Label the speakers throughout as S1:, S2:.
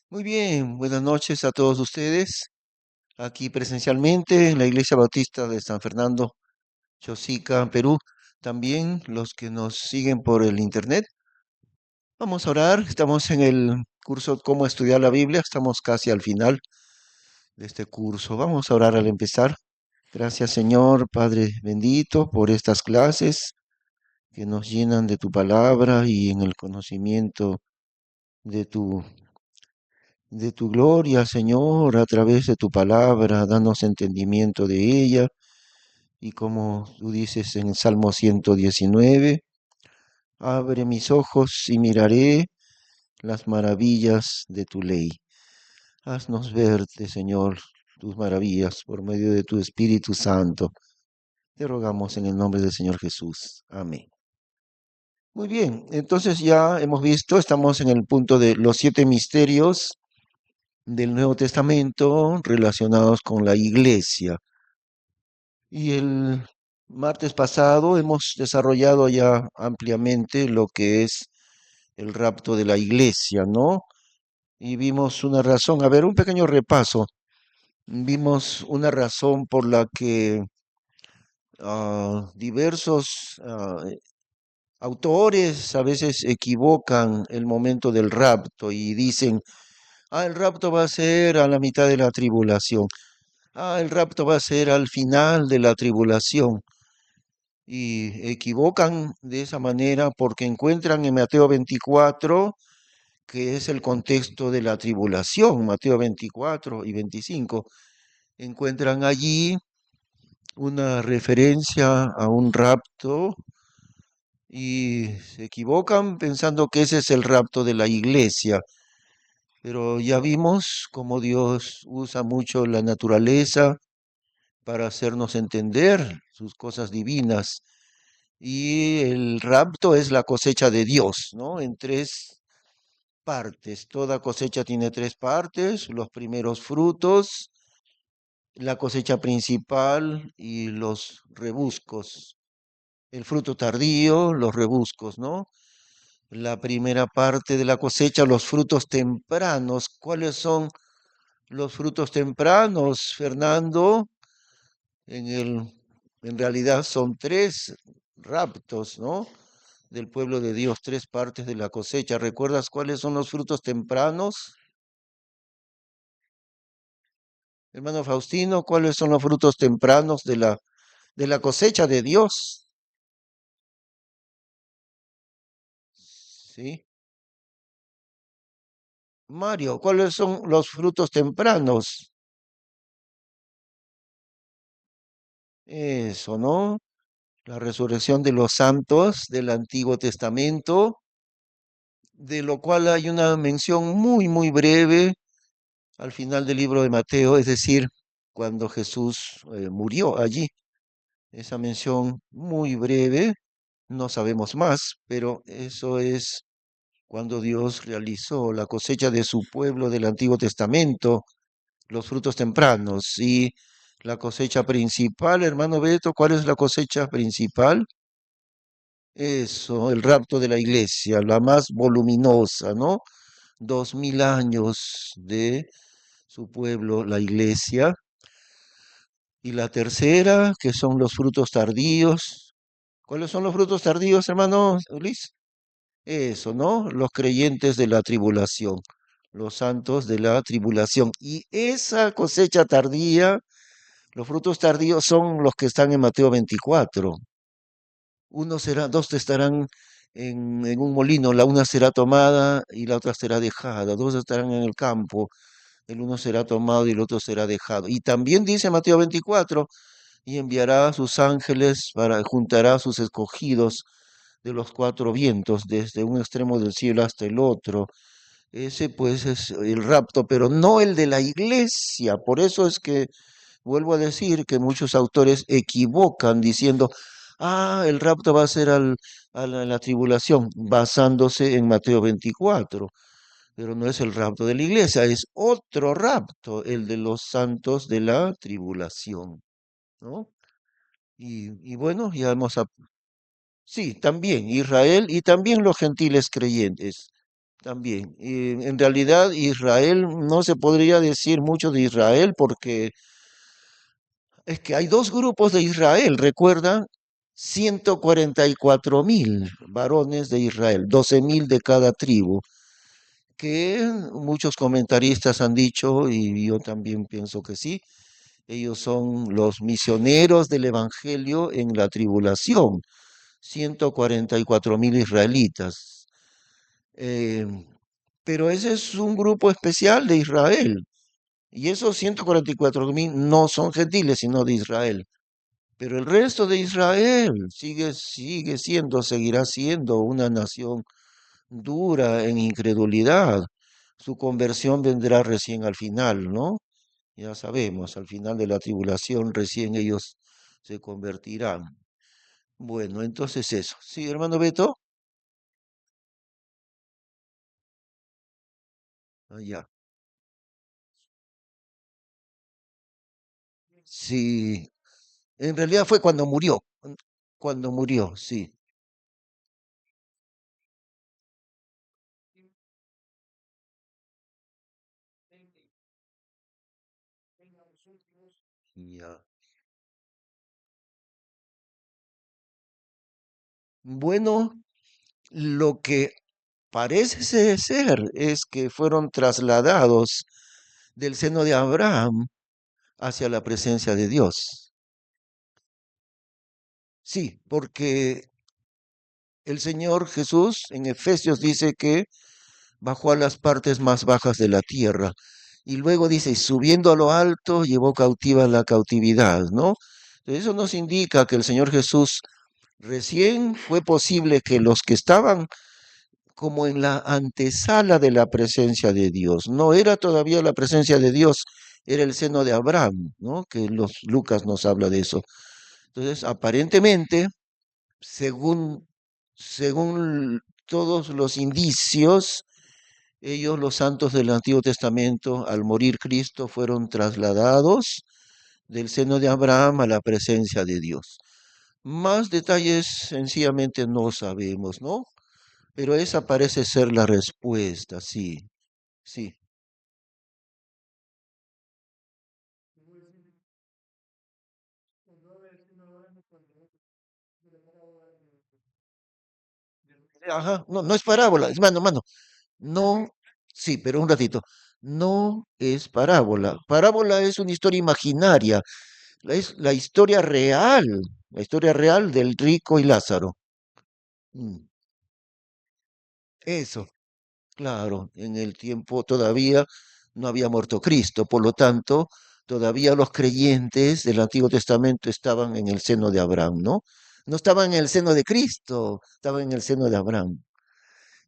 S1: Muy bien, buenas noches a todos ustedes. Aquí presencialmente en la Iglesia Bautista de San Fernando, Chosica, Perú. También los que nos siguen por el internet. Vamos a orar. Estamos en el curso Cómo estudiar la Biblia. Estamos casi al final de este curso. Vamos a orar al empezar. Gracias, Señor, Padre bendito, por estas clases que nos llenan de tu palabra y en el conocimiento de tu gloria, Señor, a través de tu palabra, danos entendimiento de ella. Y como tú dices en el Salmo 119, abre mis ojos y miraré las maravillas de tu ley. Haznos verte, Señor, tus maravillas por medio de tu Espíritu Santo. Te rogamos en el nombre del Señor Jesús. Amén. Muy bien, entonces ya hemos visto, estamos en el punto de los 7 misterios del Nuevo Testamento relacionados con la iglesia. Y el martes pasado hemos desarrollado ya ampliamente lo que es el rapto de la iglesia, ¿no? Y vimos una razón, a ver, un pequeño repaso. Vimos una razón por la que diversos autores a veces equivocan el momento del rapto y dicen, el rapto va a ser a la mitad de la tribulación. El rapto va a ser al final de la tribulación. Y equivocan de esa manera porque encuentran en Mateo 24, que es el contexto de la tribulación, Mateo 24 y 25, encuentran allí una referencia a un rapto y se equivocan pensando que ese es el rapto de la iglesia. Pero ya vimos cómo Dios usa mucho la naturaleza para hacernos entender sus cosas divinas. Y el rapto es la cosecha de Dios, ¿no? En 3 partes. Toda cosecha tiene 3 partes: los primeros frutos, la cosecha principal y los rebuscos. El fruto tardío, los rebuscos, ¿no? La primera parte de la cosecha, los frutos tempranos. ¿Cuáles son los frutos tempranos, Fernando? En el, en realidad son 3 raptos, ¿no? Del pueblo de Dios, 3 partes de la cosecha. ¿Recuerdas cuáles son los frutos tempranos? Hermano Faustino, ¿cuáles son los frutos tempranos de la cosecha de Dios? ¿Sí? Mario, ¿cuáles son los frutos tempranos? Eso, ¿no? La resurrección de los santos del Antiguo Testamento, de lo cual hay una mención muy, muy breve al final del libro de Mateo, es decir, cuando Jesús murió allí. Esa mención muy breve, no sabemos más, pero eso es cuando Dios realizó la cosecha de su pueblo del Antiguo Testamento, los frutos tempranos. Y la cosecha principal, hermano Beto, ¿cuál es la cosecha principal? Eso, el rapto de la iglesia, la más voluminosa, ¿no? 2000 años de su pueblo, la iglesia. Y la tercera, que son los frutos tardíos. ¿Cuáles son los frutos tardíos, hermano Luis? Eso, ¿no? Los creyentes de la tribulación, los santos de la tribulación. Y esa cosecha tardía, los frutos tardíos son los que están en Mateo 24. Dos estarán en un molino, la una será tomada y la otra será dejada. Dos estarán en el campo, el uno será tomado y el otro será dejado. Y también dice Mateo 24, y enviará a sus ángeles para juntará a sus escogidos de los 4 vientos, desde un extremo del cielo hasta el otro. Ese pues es el rapto, pero no el de la iglesia. Por eso es que vuelvo a decir que muchos autores equivocan diciendo, el rapto va a ser a la tribulación, basándose en Mateo 24, pero no es el rapto de la iglesia, es otro rapto, el de los santos de la tribulación, ¿no? Y bueno, ya sí, también Israel y también los gentiles creyentes, también. Y en realidad Israel no se podría decir mucho de Israel porque es que hay dos grupos de Israel, recuerdan, 144.000 varones de Israel, 12.000 de cada tribu, que muchos comentaristas han dicho, y yo también pienso que sí, ellos son los misioneros del Evangelio en la tribulación, 144.000 israelitas. Eh, pero ese es un grupo especial de Israel. Y esos 144.000 no son gentiles, sino de Israel. Pero el resto de Israel sigue siendo, seguirá siendo una nación dura en incredulidad. Su conversión vendrá recién al final, ¿no? Ya sabemos, al final de la tribulación recién ellos se convertirán. Bueno, entonces eso. Sí, hermano Beto. Allá. Sí, en realidad fue cuando murió. Cuando murió, sí. Ya. Bueno, lo que parece ser es que fueron trasladados del seno de Abraham hacia la presencia de Dios. Sí, porque el Señor Jesús en Efesios dice que bajó a las partes más bajas de la tierra. Y luego dice, subiendo a lo alto, llevó cautiva la cautividad, ¿no? Entonces, eso nos indica que el Señor Jesús recién fue posible que los que estaban como en la antesala de la presencia de Dios, no era todavía la presencia de Dios, era el seno de Abraham, ¿no? Que Lucas nos habla de eso. Entonces, aparentemente, según, según todos los indicios, ellos, los santos del Antiguo Testamento, al morir Cristo, fueron trasladados del seno de Abraham a la presencia de Dios. Más detalles sencillamente no sabemos, ¿no? Pero esa parece ser la respuesta, sí, sí. Ajá, no, no es parábola, es mano, mano. No, sí, pero un ratito. No es parábola. Parábola es una historia imaginaria, es la historia real del rico y Lázaro. Mm, eso. Claro, en el tiempo todavía no había muerto Cristo, por lo tanto, todavía los creyentes del Antiguo Testamento estaban en el seno de Abraham, ¿no? No estaban en el seno de Cristo, estaban en el seno de Abraham.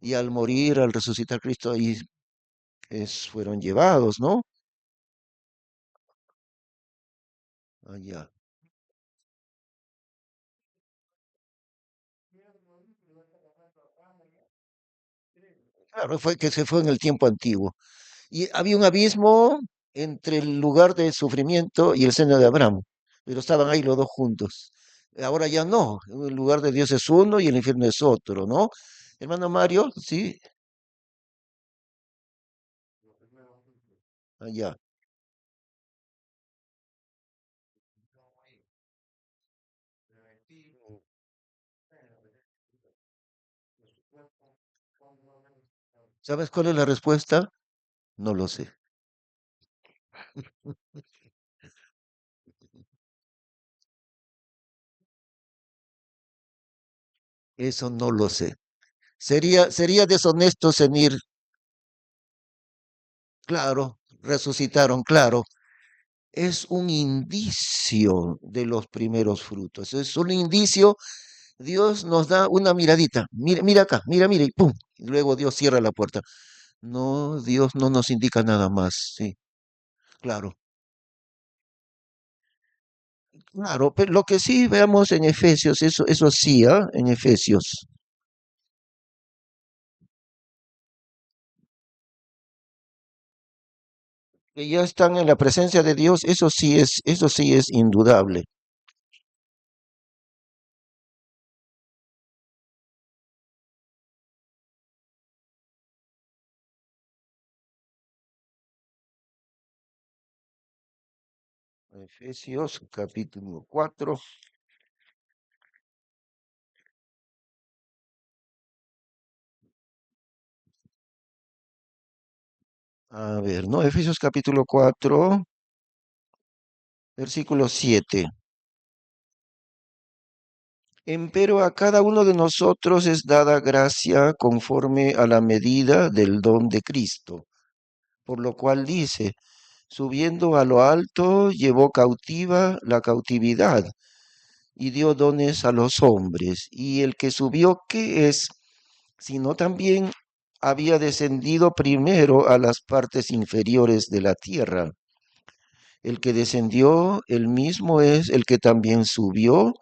S1: Y al morir, al resucitar Cristo, ahí fueron llevados, ¿no? Allá. Claro, fue que se fue en el tiempo antiguo. Y había un abismo entre el lugar de sufrimiento y el seno de Abraham, pero estaban ahí los dos juntos. Ahora ya no, el lugar de Dios es uno y el infierno es otro, ¿no? Hermano Mario, sí, allá. ¿Sabes cuál es la respuesta? No lo sé. Eso no lo sé. Sería deshonesto sentir, claro, resucitaron, claro. Es un indicio de los primeros frutos. Es un indicio. Dios nos da una miradita. Mira, mira acá, mira, mira, y ¡pum! Y luego Dios cierra la puerta. No, Dios no nos indica nada más. Sí, claro. Claro, pero lo que sí veamos en Efesios, eso sí, ¿ah? En Efesios, que ya están en la presencia de Dios, eso sí es indudable. Efesios capítulo 4. A ver, ¿no? Efesios capítulo 4, versículo 7. Empero a cada uno de nosotros es dada gracia conforme a la medida del don de Cristo, por lo cual dice, subiendo a lo alto, llevó cautiva la cautividad y dio dones a los hombres. Y el que subió, ¿qué es? Sino también había descendido primero a las partes inferiores de la tierra. El que descendió, el mismo es el que también subió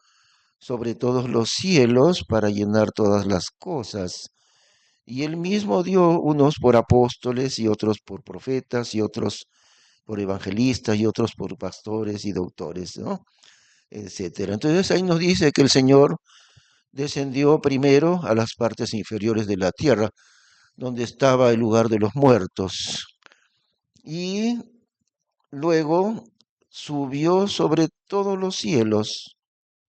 S1: sobre todos los cielos para llenar todas las cosas. Y él mismo dio unos por apóstoles y otros por profetas y otros por evangelistas y otros por pastores y doctores, ¿no? Etcétera. Entonces ahí nos dice que el Señor descendió primero a las partes inferiores de la tierra, donde estaba el lugar de los muertos, y luego subió sobre todos los cielos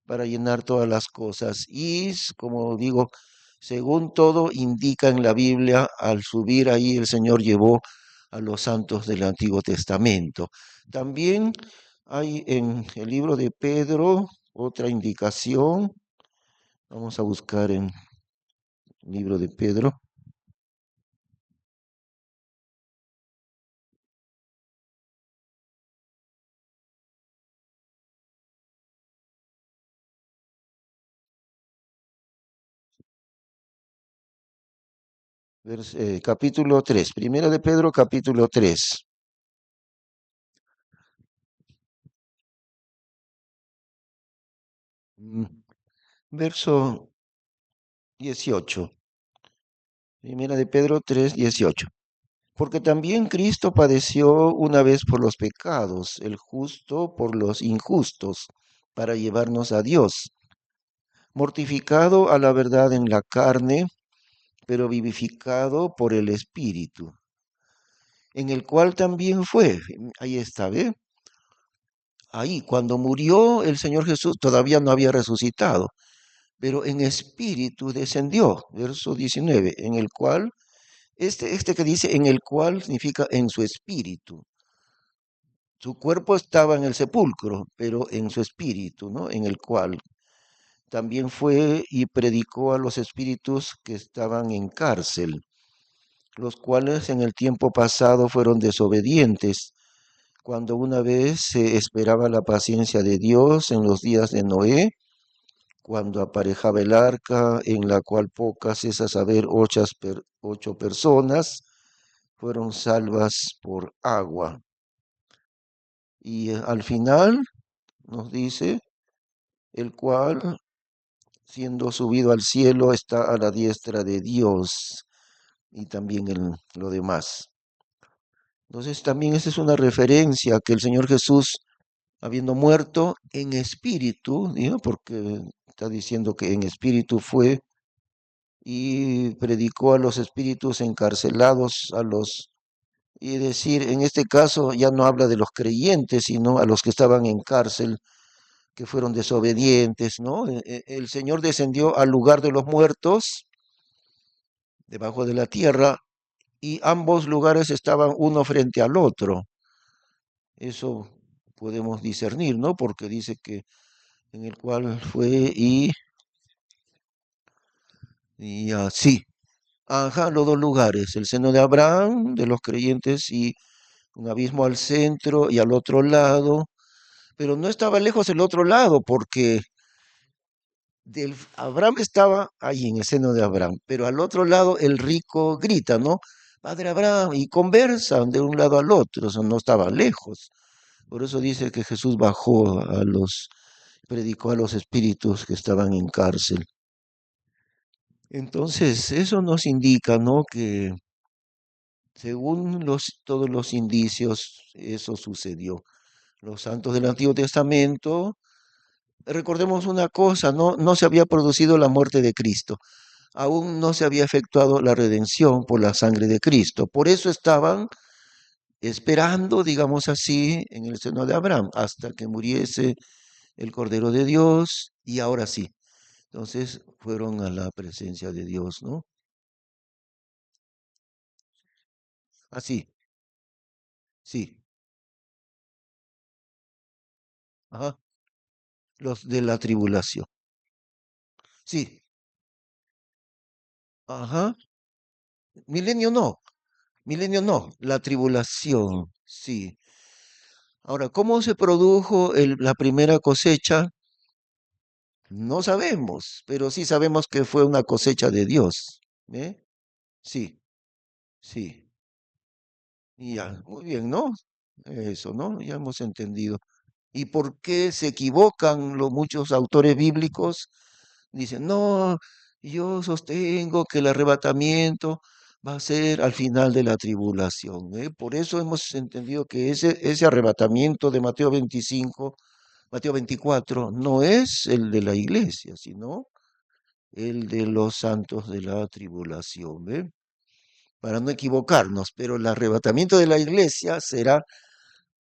S1: para llenar todas las cosas. Y, como digo, según todo indica en la Biblia, al subir ahí el Señor llevó a los santos del Antiguo Testamento. También hay en el libro de Pedro otra indicación. Vamos a buscar en el libro de Pedro. Capítulo 3, Primera de Pedro, capítulo 3, mm, verso 18. Primera de Pedro 3, 18. Porque también Cristo padeció una vez por los pecados, el justo por los injustos, para llevarnos a Dios, mortificado a la verdad en la carne, pero vivificado por el Espíritu, en el cual también fue, ahí está, ¿ve? Ahí, cuando murió el Señor Jesús, todavía no había resucitado, pero en espíritu descendió, verso 19, en el cual, este que dice en el cual significa en su espíritu. Su cuerpo estaba en el sepulcro, pero en su espíritu, ¿no? En el cual también fue y predicó a los espíritus que estaban en cárcel, los cuales en el tiempo pasado fueron desobedientes, cuando una vez se esperaba la paciencia de Dios en los días de Noé, cuando aparejaba el arca, en la cual pocas, es a saber, 8 personas, fueron salvas por agua. Y al final nos dice, el cual, siendo subido al cielo, está a la diestra de Dios, y también en lo demás. Entonces también esa es una referencia que el Señor Jesús, habiendo muerto en espíritu, ¿no? Porque está diciendo que en espíritu fue y predicó a los espíritus encarcelados, y decir, en este caso ya no habla de los creyentes, sino a los que estaban en cárcel, que fueron desobedientes, ¿no? El Señor descendió al lugar de los muertos, debajo de la tierra, y ambos lugares estaban uno frente al otro. Eso podemos discernir, ¿no? Porque dice que en el cual fue y así. Ajá, los dos lugares, el seno de Abraham, de los creyentes, y un abismo al centro y al otro lado, pero no estaba lejos el otro lado, porque Abraham estaba ahí en el seno de Abraham, pero al otro lado el rico grita, ¿no? Padre Abraham, y conversan de un lado al otro, o sea, no estaba lejos. Por eso dice que Jesús bajó predicó a los espíritus que estaban en cárcel. Entonces, eso nos indica, ¿no? Que según todos los indicios, eso sucedió. Los santos del Antiguo Testamento, recordemos una cosa, no se había producido la muerte de Cristo, aún no se había efectuado la redención por la sangre de Cristo. Por eso estaban esperando, digamos así, en el seno de Abraham, hasta que muriese el Cordero de Dios, y ahora sí. Entonces fueron a la presencia de Dios, ¿no? Así, sí. Ajá. Los de la tribulación. Sí. Ajá. Milenio no. Milenio no. La tribulación. Sí. Ahora, ¿cómo se produjo la primera cosecha? No sabemos, pero sí sabemos que fue una cosecha de Dios. ¿Eh? Sí, sí. Y ya, muy bien, ¿no? Eso, ¿no? Ya hemos entendido. ¿Y por qué se equivocan los muchos autores bíblicos? Dicen, no, yo sostengo que el arrebatamiento va a ser al final de la tribulación. ¿Eh? Por eso hemos entendido que ese arrebatamiento de Mateo 25, Mateo 24, no es el de la iglesia, sino el de los santos de la tribulación. ¿Ve? Para no equivocarnos, pero el arrebatamiento de la iglesia será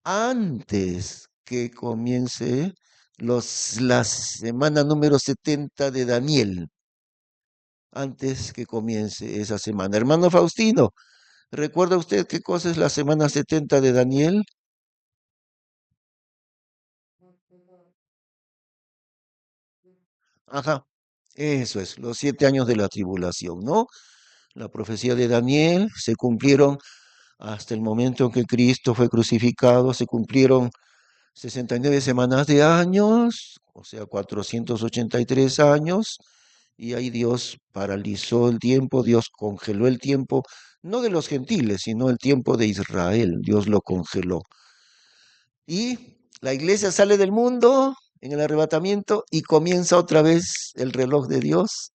S1: antes que comience la semana número 70 de Daniel, antes que comience esa semana. Hermano Faustino, ¿recuerda usted qué cosa es la semana 70 de Daniel? Ajá, eso es, los 7 años de la tribulación, ¿no? La profecía de Daniel se cumplieron hasta el momento en que Cristo fue crucificado, se cumplieron 69 semanas de años, o sea, 483 años, y ahí Dios paralizó el tiempo, Dios congeló el tiempo, no de los gentiles, sino el tiempo de Israel, Dios lo congeló. Y la iglesia sale del mundo en el arrebatamiento y comienza otra vez el reloj de Dios,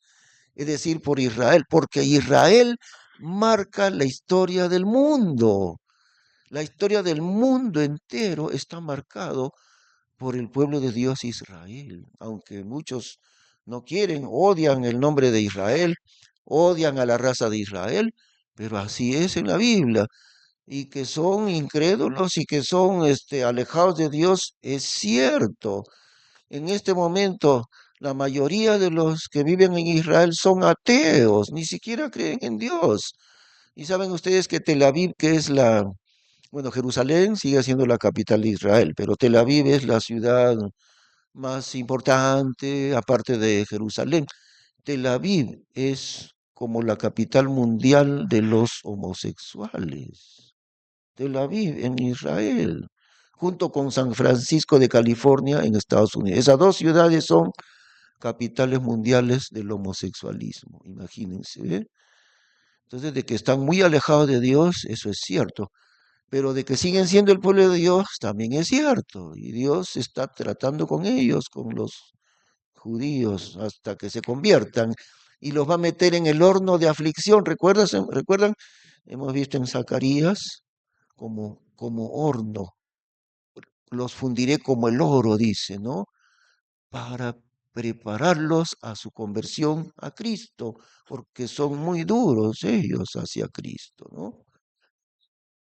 S1: es decir, por Israel, porque Israel marca la historia del mundo. La historia del mundo entero está marcado por el pueblo de Dios Israel, aunque muchos no quieren, odian el nombre de Israel, odian a la raza de Israel, pero así es en la Biblia, y que son incrédulos y que son alejados de Dios, es cierto. En este momento, la mayoría de los que viven en Israel son ateos, ni siquiera creen en Dios. Y saben ustedes que Tel Aviv, que es bueno, Jerusalén sigue siendo la capital de Israel, pero Tel Aviv es la ciudad más importante, aparte de Jerusalén. Tel Aviv es como la capital mundial de los homosexuales. Tel Aviv en Israel, junto con San Francisco de California en Estados Unidos. Esas dos ciudades son capitales mundiales del homosexualismo, imagínense. ¿Eh? Entonces, de que están muy alejados de Dios, eso es cierto. Pero de que siguen siendo el pueblo de Dios, también es cierto. Y Dios está tratando con ellos, con los judíos hasta que se conviertan y los va a meter en el horno de aflicción. ¿Recuerdan? Hemos visto en Zacarías como horno. Los fundiré como el oro, dice, ¿no? Para prepararlos a su conversión a Cristo, porque son muy duros ellos hacia Cristo, ¿no?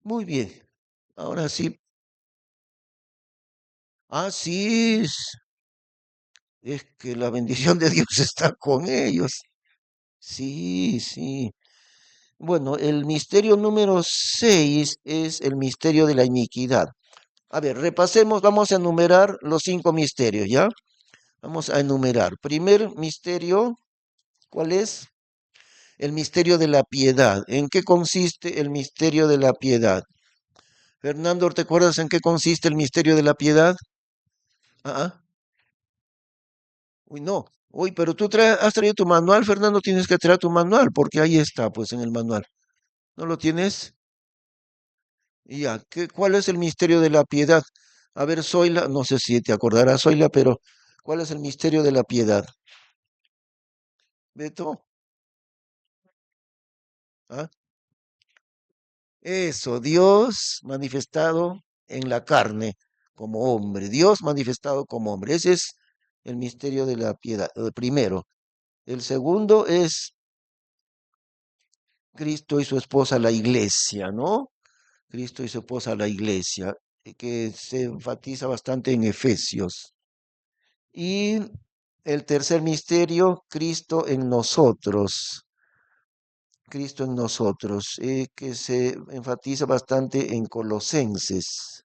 S1: Muy bien. Ahora sí, así es que la bendición de Dios está con ellos. Sí, sí. Bueno, el misterio número 6 es el misterio de la iniquidad. A ver, repasemos, vamos a enumerar los 5 misterios, ¿ya? Vamos a enumerar. Primer misterio, ¿cuál es? El misterio de la piedad. ¿En qué consiste el misterio de la piedad? Fernando, ¿te acuerdas en qué consiste el misterio de la piedad? Ah, ah. Uy, no. Uy, pero has traído tu manual, Fernando, tienes que traer tu manual, porque ahí está, pues, en el manual. ¿No lo tienes? Ya, ¿cuál es el misterio de la piedad? A ver, Zoila, no sé si te acordarás, Zoila, pero ¿cuál es el misterio de la piedad? Beto, ¿ah? Eso, Dios manifestado en la carne como hombre, Dios manifestado como hombre. Ese es el misterio de la piedad, el primero. El segundo es Cristo y su esposa, la iglesia, ¿no? Cristo y su esposa, la iglesia, que se enfatiza bastante en Efesios. Y el tercer misterio, Cristo en nosotros, que se enfatiza bastante en Colosenses,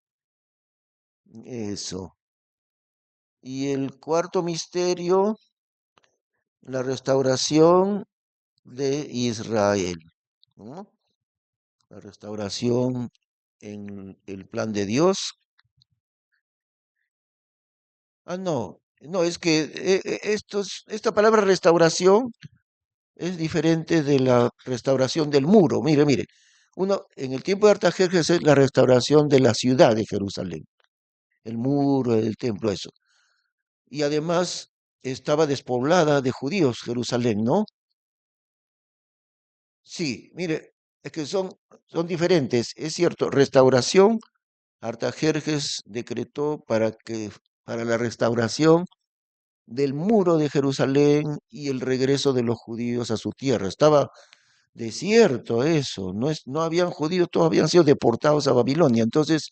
S1: eso. Y el cuarto misterio, la restauración de Israel, ¿no? La restauración en el plan de Dios. No, no, es que esta palabra restauración es diferente de la restauración del muro. Mire, mire, uno, en el tiempo de Artajerjes es la restauración de la ciudad de Jerusalén, el muro, el templo, eso. Y además estaba despoblada de judíos Jerusalén, ¿no? Sí, mire, es que son diferentes. Es cierto, restauración, Artajerjes decretó para la restauración del muro de Jerusalén y el regreso de los judíos a su tierra. Estaba desierto eso, no habían judíos, todos habían sido deportados a Babilonia. Entonces,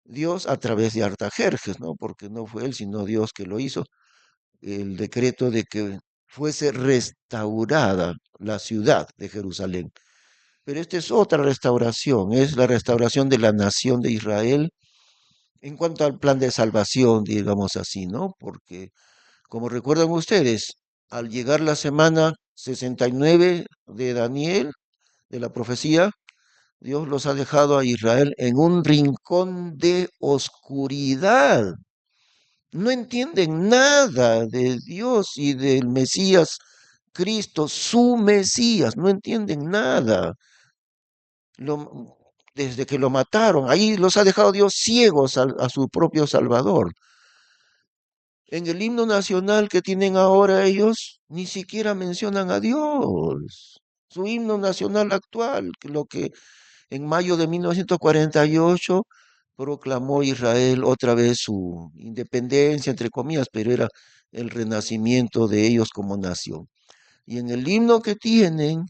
S1: Dios a través de Artajerjes, ¿no? Porque no fue él, sino Dios que lo hizo, el decreto de que fuese restaurada la ciudad de Jerusalén. Pero esta es otra restauración, es la restauración de la nación de Israel en cuanto al plan de salvación, digamos así, ¿no? Porque, como recuerdan ustedes, al llegar la semana 69 de Daniel, de la profecía, Dios los ha dejado a Israel en un rincón de oscuridad. No entienden nada de Dios y del Mesías, Cristo, su Mesías. No entienden nada. Lo- Desde que lo mataron, ahí los ha dejado Dios ciegos a su propio Salvador. En el himno nacional que tienen ahora ellos, ni siquiera mencionan a Dios. Su himno nacional actual, lo que en mayo de 1948 proclamó Israel otra vez su independencia, entre comillas, pero era el renacimiento de ellos como nación. Y en el himno que tienen,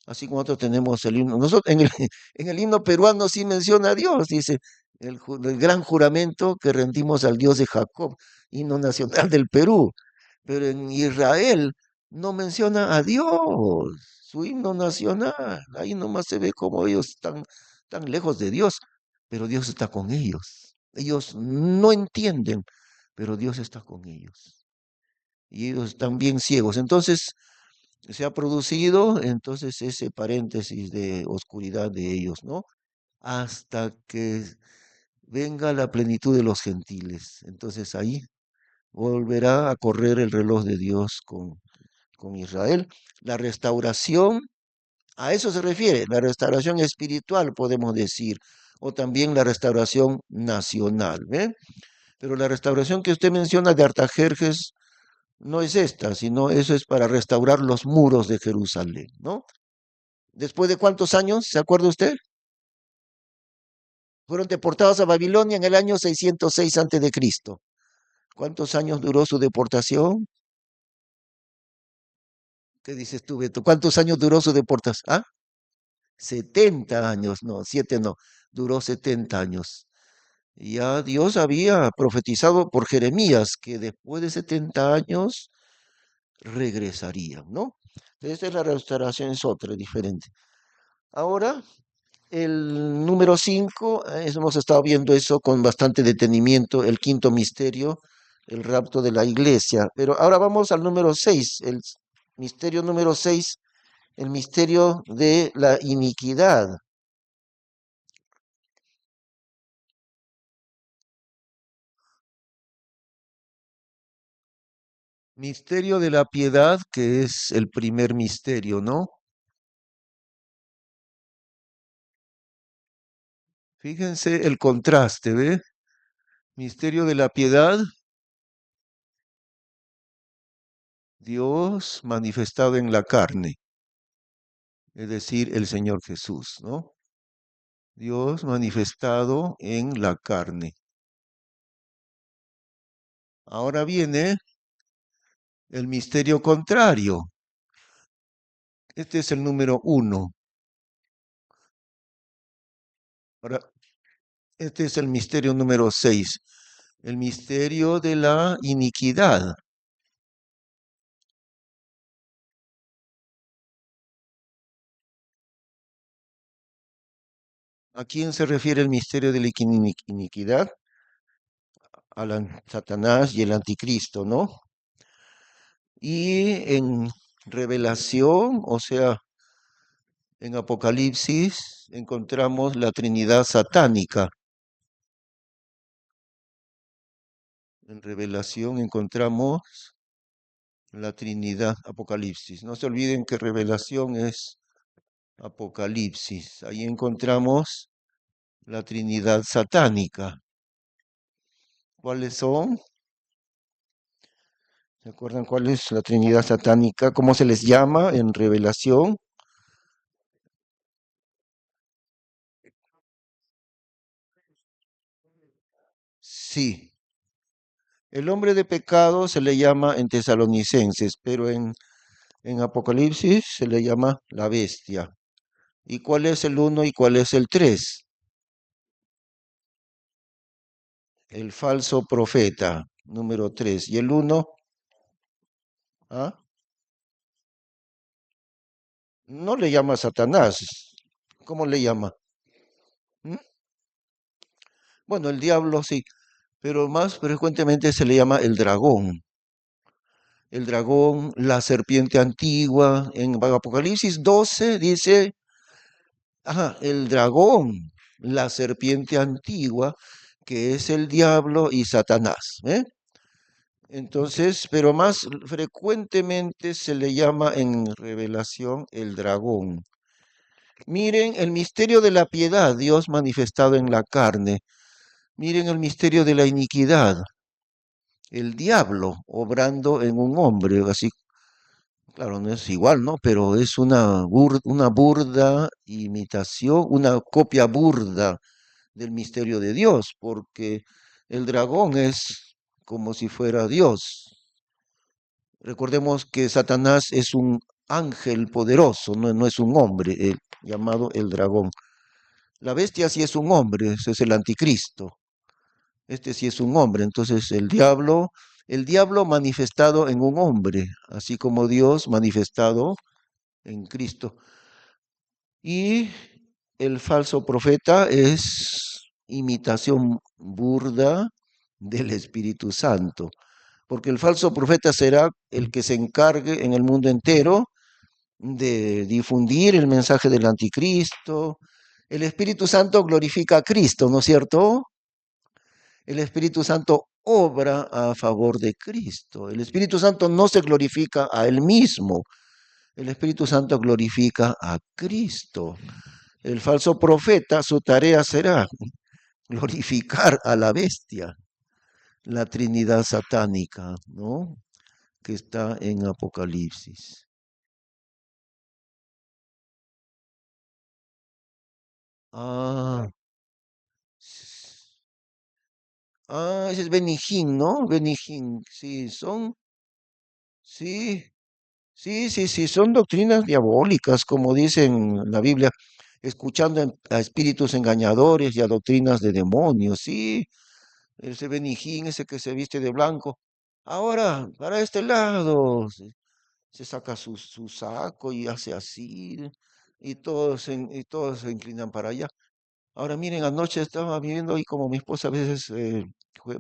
S1: así como nosotros tenemos el himno, nosotros en el himno peruano sí menciona a Dios, dice el gran juramento que rendimos al Dios de Jacob, himno nacional del Perú, pero en Israel no menciona a Dios, su himno nacional, ahí nomás se ve como ellos están tan lejos de Dios, pero Dios está con ellos. Ellos no entienden, pero Dios está con ellos. Y ellos están bien ciegos. Entonces, se ha producido entonces ese paréntesis de oscuridad de ellos, ¿no? Hasta que venga la plenitud de los gentiles. Entonces ahí volverá a correr el reloj de Dios con Israel. La restauración, a eso se refiere, la restauración espiritual, podemos decir, o también la restauración nacional, ¿ve? Pero la restauración que usted menciona de Artajerjes no es esta, sino eso es para restaurar los muros de Jerusalén, ¿no? ¿Después de cuántos años? ¿Se acuerda usted? Fueron deportados a Babilonia en el año 606 antes de Cristo. ¿Cuántos años duró su deportación? ¿Qué dices tú, Beto? ¿Cuántos años duró su deportación? ¿Ah? 70 años, no, 7 no, duró 70 años. Ya Dios había profetizado por Jeremías que después de 70 años regresarían, ¿no? Esta es la restauración, es otra, diferente. Ahora, el número 5, hemos estado viendo eso con bastante detenimiento, el quinto misterio, el rapto de la iglesia. Pero ahora vamos al número 6, el misterio número 6, el misterio de la iniquidad. Misterio de la piedad, que es el primer misterio, ¿no? Fíjense el contraste, ¿ve? Misterio de la piedad, Dios manifestado en la carne, es decir, el Señor Jesús, ¿no? Dios manifestado en la carne. Ahora viene el misterio contrario. Este es el número 1. Ahora, este es el misterio número 6, el misterio de la iniquidad. ¿A quién se refiere el misterio de la iniquidad? Satanás y el anticristo, ¿no? Y en Revelación, o sea, en Apocalipsis, encontramos la Trinidad satánica. En Revelación encontramos la Trinidad, Apocalipsis. No se olviden que Revelación es Apocalipsis. Ahí encontramos la Trinidad satánica. ¿Cuáles son? ¿Se acuerdan cuál es la Trinidad satánica? ¿Cómo se les llama en Revelación? Sí, el hombre de pecado se le llama en Tesalonicenses, pero en Apocalipsis se le llama la bestia. ¿Y cuál es el uno y cuál es el tres? El falso profeta, número 3. ¿Y el uno? ¿Ah? No le llama Satanás. ¿Cómo le llama? ¿Mm? Bueno, el diablo sí, pero más frecuentemente se le llama el dragón. El dragón, la serpiente antigua. En Apocalipsis 12 dice, ajá, el dragón, la serpiente antigua, que es el diablo y Satanás. ¿Eh? Entonces, pero más frecuentemente se le llama en Revelación el dragón. Miren el misterio de la piedad, Dios manifestado en la carne. Miren el misterio de la iniquidad, el diablo obrando en un hombre. Así, claro, no es igual, ¿no? Pero es una burda imitación, una copia burda del misterio de Dios, porque el dragón es como si fuera Dios. Recordemos que Satanás es un ángel poderoso, no es un hombre, llamado el dragón. La bestia sí es un hombre, ese es el anticristo. Este sí es un hombre, entonces el diablo manifestado en un hombre, así como Dios manifestado en Cristo. Y el falso profeta es imitación burda del Espíritu Santo, porque el falso profeta será el que se encargue en el mundo entero de difundir el mensaje del anticristo. El Espíritu Santo glorifica a Cristo, ¿no es cierto? El Espíritu Santo obra a favor de Cristo. El Espíritu Santo no se glorifica a él mismo. El Espíritu Santo glorifica a Cristo. El falso profeta, su tarea será glorificar a la bestia, la Trinidad satánica, ¿no? Que está en Apocalipsis. Ah, ese es Benihín, ¿no? Benihín, sí, sí, sí, son doctrinas diabólicas, como dice en la Biblia, escuchando a espíritus engañadores y a doctrinas de demonios, sí, ese Benihín, ese que se viste de blanco. Ahora, para este lado, se saca su saco y hace así, y todos se inclinan para allá. Ahora miren, anoche estaba viendo ahí como mi esposa a veces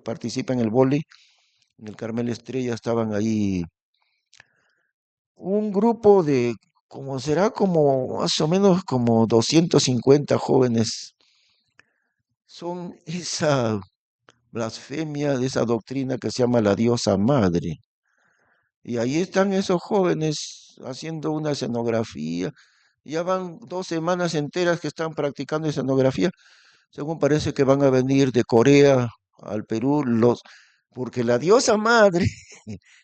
S1: participa en el vóley, en el Carmel Estrella estaban ahí un grupo de, como será como más o menos como 250 jóvenes. Son esa blasfemia de esa doctrina que se llama la diosa madre. Y ahí están esos jóvenes haciendo una escenografía. Ya van 2 semanas enteras que están practicando escenografía. Según parece que van a venir de Corea al Perú, porque la diosa madre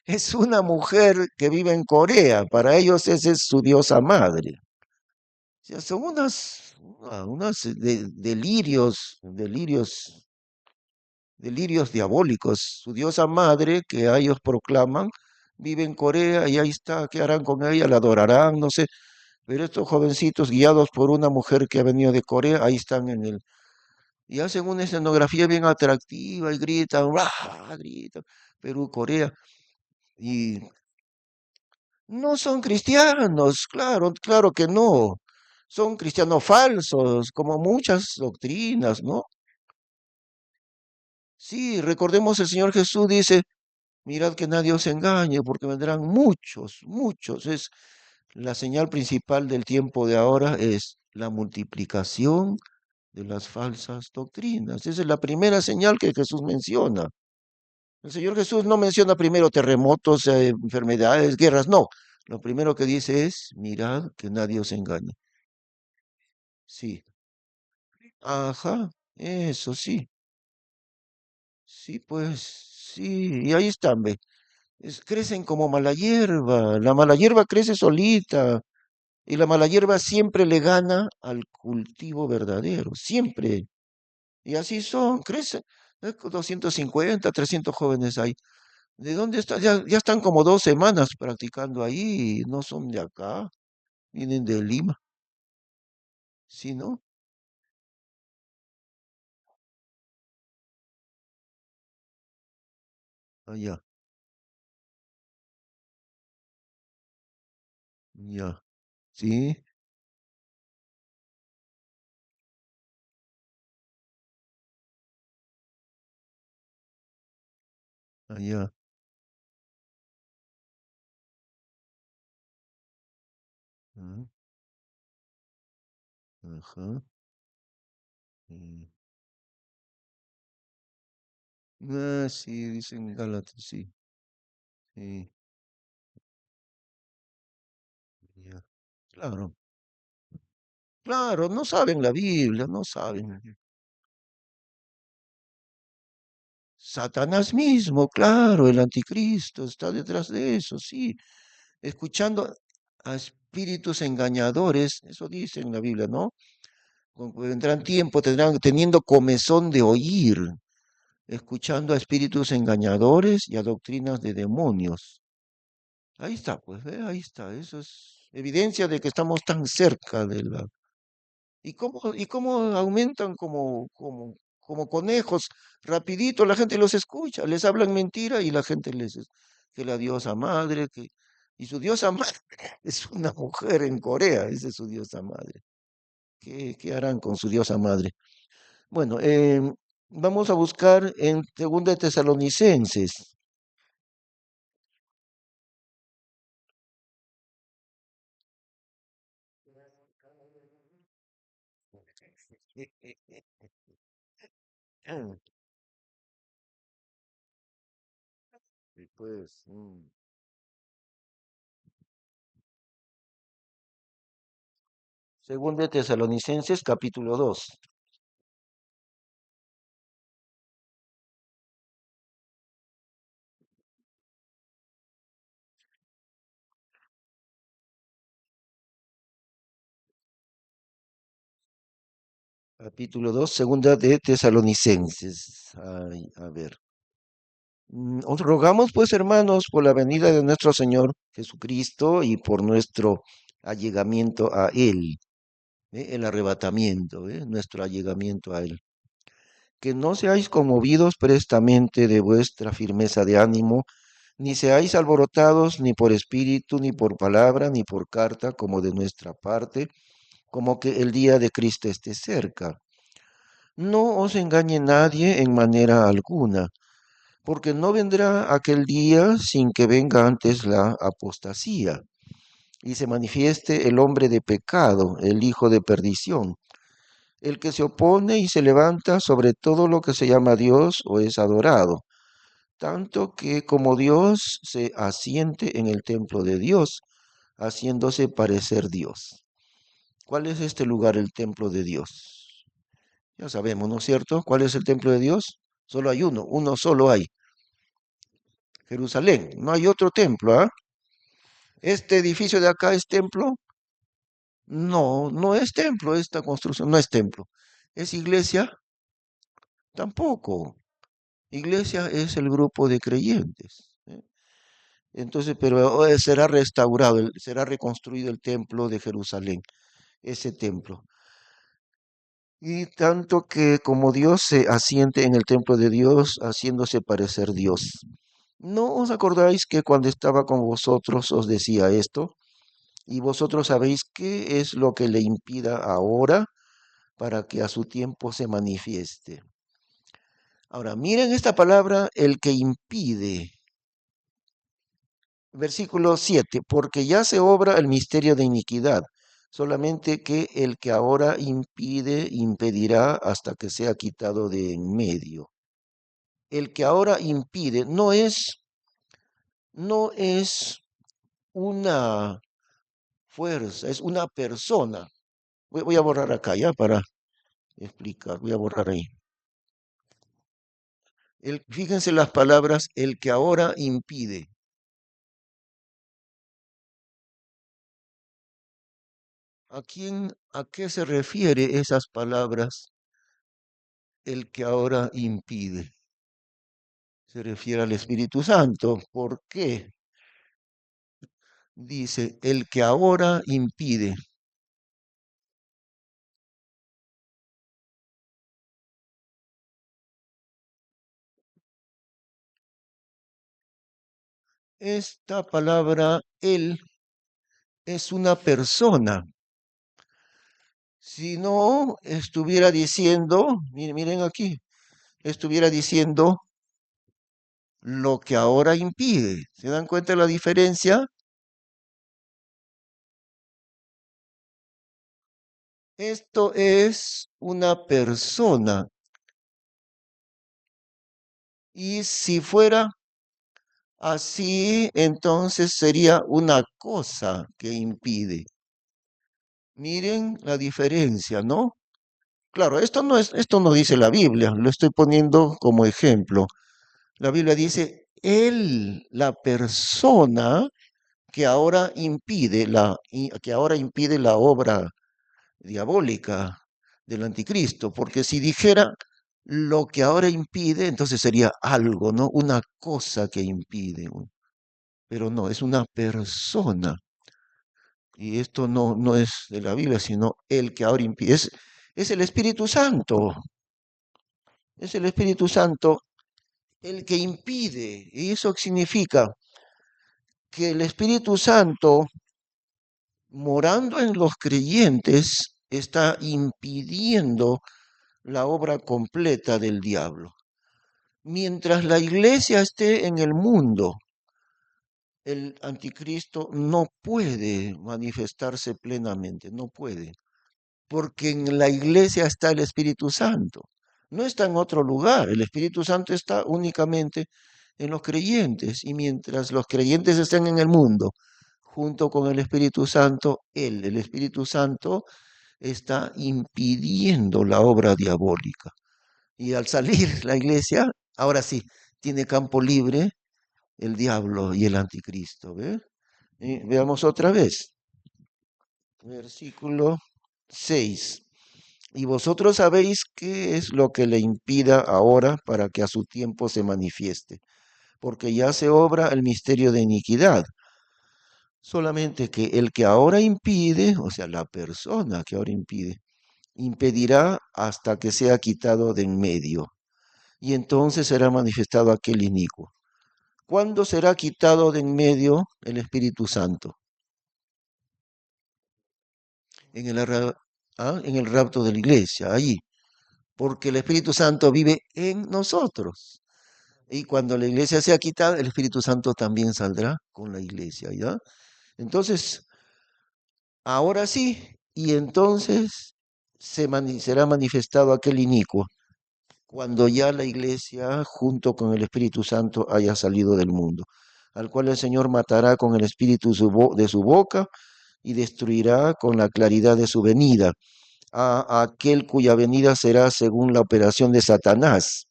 S1: es una mujer que vive en Corea. Para ellos esa es su diosa madre. O sea, son unos delirios diabólicos. Su diosa madre, que a ellos proclaman, vive en Corea y ahí está, ¿qué harán con ella? La adorarán, no sé. Pero estos jovencitos guiados por una mujer que ha venido de Corea, ahí están y hacen una escenografía bien atractiva y gritan, ¡ah! Gritan, Perú, Corea, y no son cristianos, claro, claro que no. Son cristianos falsos, como muchas doctrinas, ¿no? Sí, recordemos el Señor Jesús dice, mirad que nadie os engañe, porque vendrán muchos, muchos. Es la señal principal del tiempo de ahora es la multiplicación de las falsas doctrinas. Esa es la primera señal que Jesús menciona. El Señor Jesús no menciona primero terremotos, enfermedades, guerras, no. Lo primero que dice es, mirad que nadie os engañe. Sí, ajá, eso sí, sí, pues, sí, y ahí están, ve. Crecen como mala hierba, la mala hierba crece solita, y la mala hierba siempre le gana al cultivo verdadero, siempre. Y así son, crecen. 250, 300 jóvenes hay. ¿De dónde están? Ya están como 2 semanas practicando ahí, y no son de acá, vienen de Lima, ¿sí, no? Allá, ya, sí, allá, ah, ajá, mm. Ah, sí, dicen Gálatas, sí, sí, ya. Claro, claro, no saben la Biblia, no saben. Satanás mismo, claro, el anticristo está detrás de eso, sí. Escuchando a espíritus engañadores, eso dice en la Biblia, ¿no? Vendrán tiempo, tendrán, teniendo comezón de oír, escuchando a espíritus engañadores y a doctrinas de demonios. Ahí está, pues, ahí está. Eso es evidencia de que estamos tan cerca de la... ¿Y cómo aumentan como conejos? Rapidito la gente los escucha, les hablan mentira y la gente que la diosa madre, y su diosa madre es una mujer en Corea, esa es su diosa madre. ¿Qué harán con su diosa madre? Bueno, vamos a buscar en Segunda de Tesalonicenses. Y pues, Segunda de Tesalonicenses, capítulo 2. Capítulo 2, Segunda de Tesalonicenses. Ay, a ver. Os rogamos, pues, hermanos, por la venida de nuestro Señor Jesucristo y por nuestro allegamiento a Él, el arrebatamiento, nuestro allegamiento a Él. Que no seáis conmovidos prestamente de vuestra firmeza de ánimo, ni seáis alborotados ni por espíritu, ni por palabra, ni por carta, como de nuestra parte, como que el día de Cristo esté cerca. No os engañe nadie en manera alguna, porque no vendrá aquel día sin que venga antes la apostasía, y se manifieste el hombre de pecado, el hijo de perdición, el que se opone y se levanta sobre todo lo que se llama Dios o es adorado, tanto que como Dios se asiente en el templo de Dios, haciéndose parecer Dios. ¿Cuál es este lugar, el templo de Dios? Ya sabemos, ¿no es cierto? ¿Cuál es el templo de Dios? Solo hay uno solo hay, Jerusalén. No hay otro templo, ¿ah? ¿Este edificio de acá es templo? No, no es templo, esta construcción no es templo. ¿Es iglesia? Tampoco. Iglesia es el grupo de creyentes. Entonces, pero será restaurado, será reconstruido el templo de Jerusalén, ese templo. Y tanto que como Dios se asiente en el templo de Dios, haciéndose parecer Dios. ¿No os acordáis que cuando estaba con vosotros os decía esto? Y vosotros sabéis qué es lo que le impida ahora para que a su tiempo se manifieste. Ahora, miren esta palabra, el que impide. Versículo 7, porque ya se obra el misterio de iniquidad, solamente que el que ahora impide, impedirá hasta que sea quitado de en medio. El que ahora impide no es una fuerza, es una persona. Voy a borrar acá ya para explicar, voy a borrar ahí. Fíjense las palabras, el que ahora impide. ¿A qué se refiere esas palabras, el que ahora impide? Se refiere al Espíritu Santo. ¿Por qué? Dice, el que ahora impide. Esta palabra, él, es una persona. Si no, estuviera diciendo, miren aquí, estuviera diciendo lo que ahora impide. ¿Se dan cuenta de la diferencia? Esto es una persona. Y si fuera así, entonces sería una cosa que impide. Miren la diferencia, ¿no? Claro, esto no dice la Biblia, lo estoy poniendo como ejemplo. La Biblia dice, él, la persona que ahora impide la obra diabólica del anticristo, porque si dijera lo que ahora impide, entonces sería algo, ¿no? Una cosa que impide, pero no, es una persona. Y esto no es de la Biblia, sino el que ahora impide. Es el Espíritu Santo, es el Espíritu Santo el que impide. Y eso significa que el Espíritu Santo, morando en los creyentes, está impidiendo la obra completa del diablo. Mientras la iglesia esté en el mundo, el anticristo no puede manifestarse plenamente, no puede, porque en la iglesia está el Espíritu Santo. No está en otro lugar, el Espíritu Santo está únicamente en los creyentes y mientras los creyentes estén en el mundo, junto con el Espíritu Santo, el Espíritu Santo, está impidiendo la obra diabólica. Y al salir la iglesia, ahora sí, tiene campo libre el diablo y el anticristo. ¿Ve? Veamos otra vez. Versículo 6. Y vosotros sabéis qué es lo que le impida ahora para que a su tiempo se manifieste, porque ya se obra el misterio de iniquidad. Solamente que el que ahora impide, o sea, la persona que ahora impide, impedirá hasta que sea quitado de en medio. Y entonces será manifestado aquel inicuo. ¿Cuándo será quitado de en medio el Espíritu Santo? En en el rapto de la iglesia, allí. Porque el Espíritu Santo vive en nosotros. Y cuando la iglesia sea quitada, el Espíritu Santo también saldrá con la iglesia, ¿ya? Entonces, ahora sí, y entonces será manifestado aquel inicuo, cuando ya la iglesia, junto con el Espíritu Santo, haya salido del mundo, al cual el Señor matará con el espíritu de su boca y destruirá con la claridad de su venida a aquel cuya venida será según la operación de Satanás,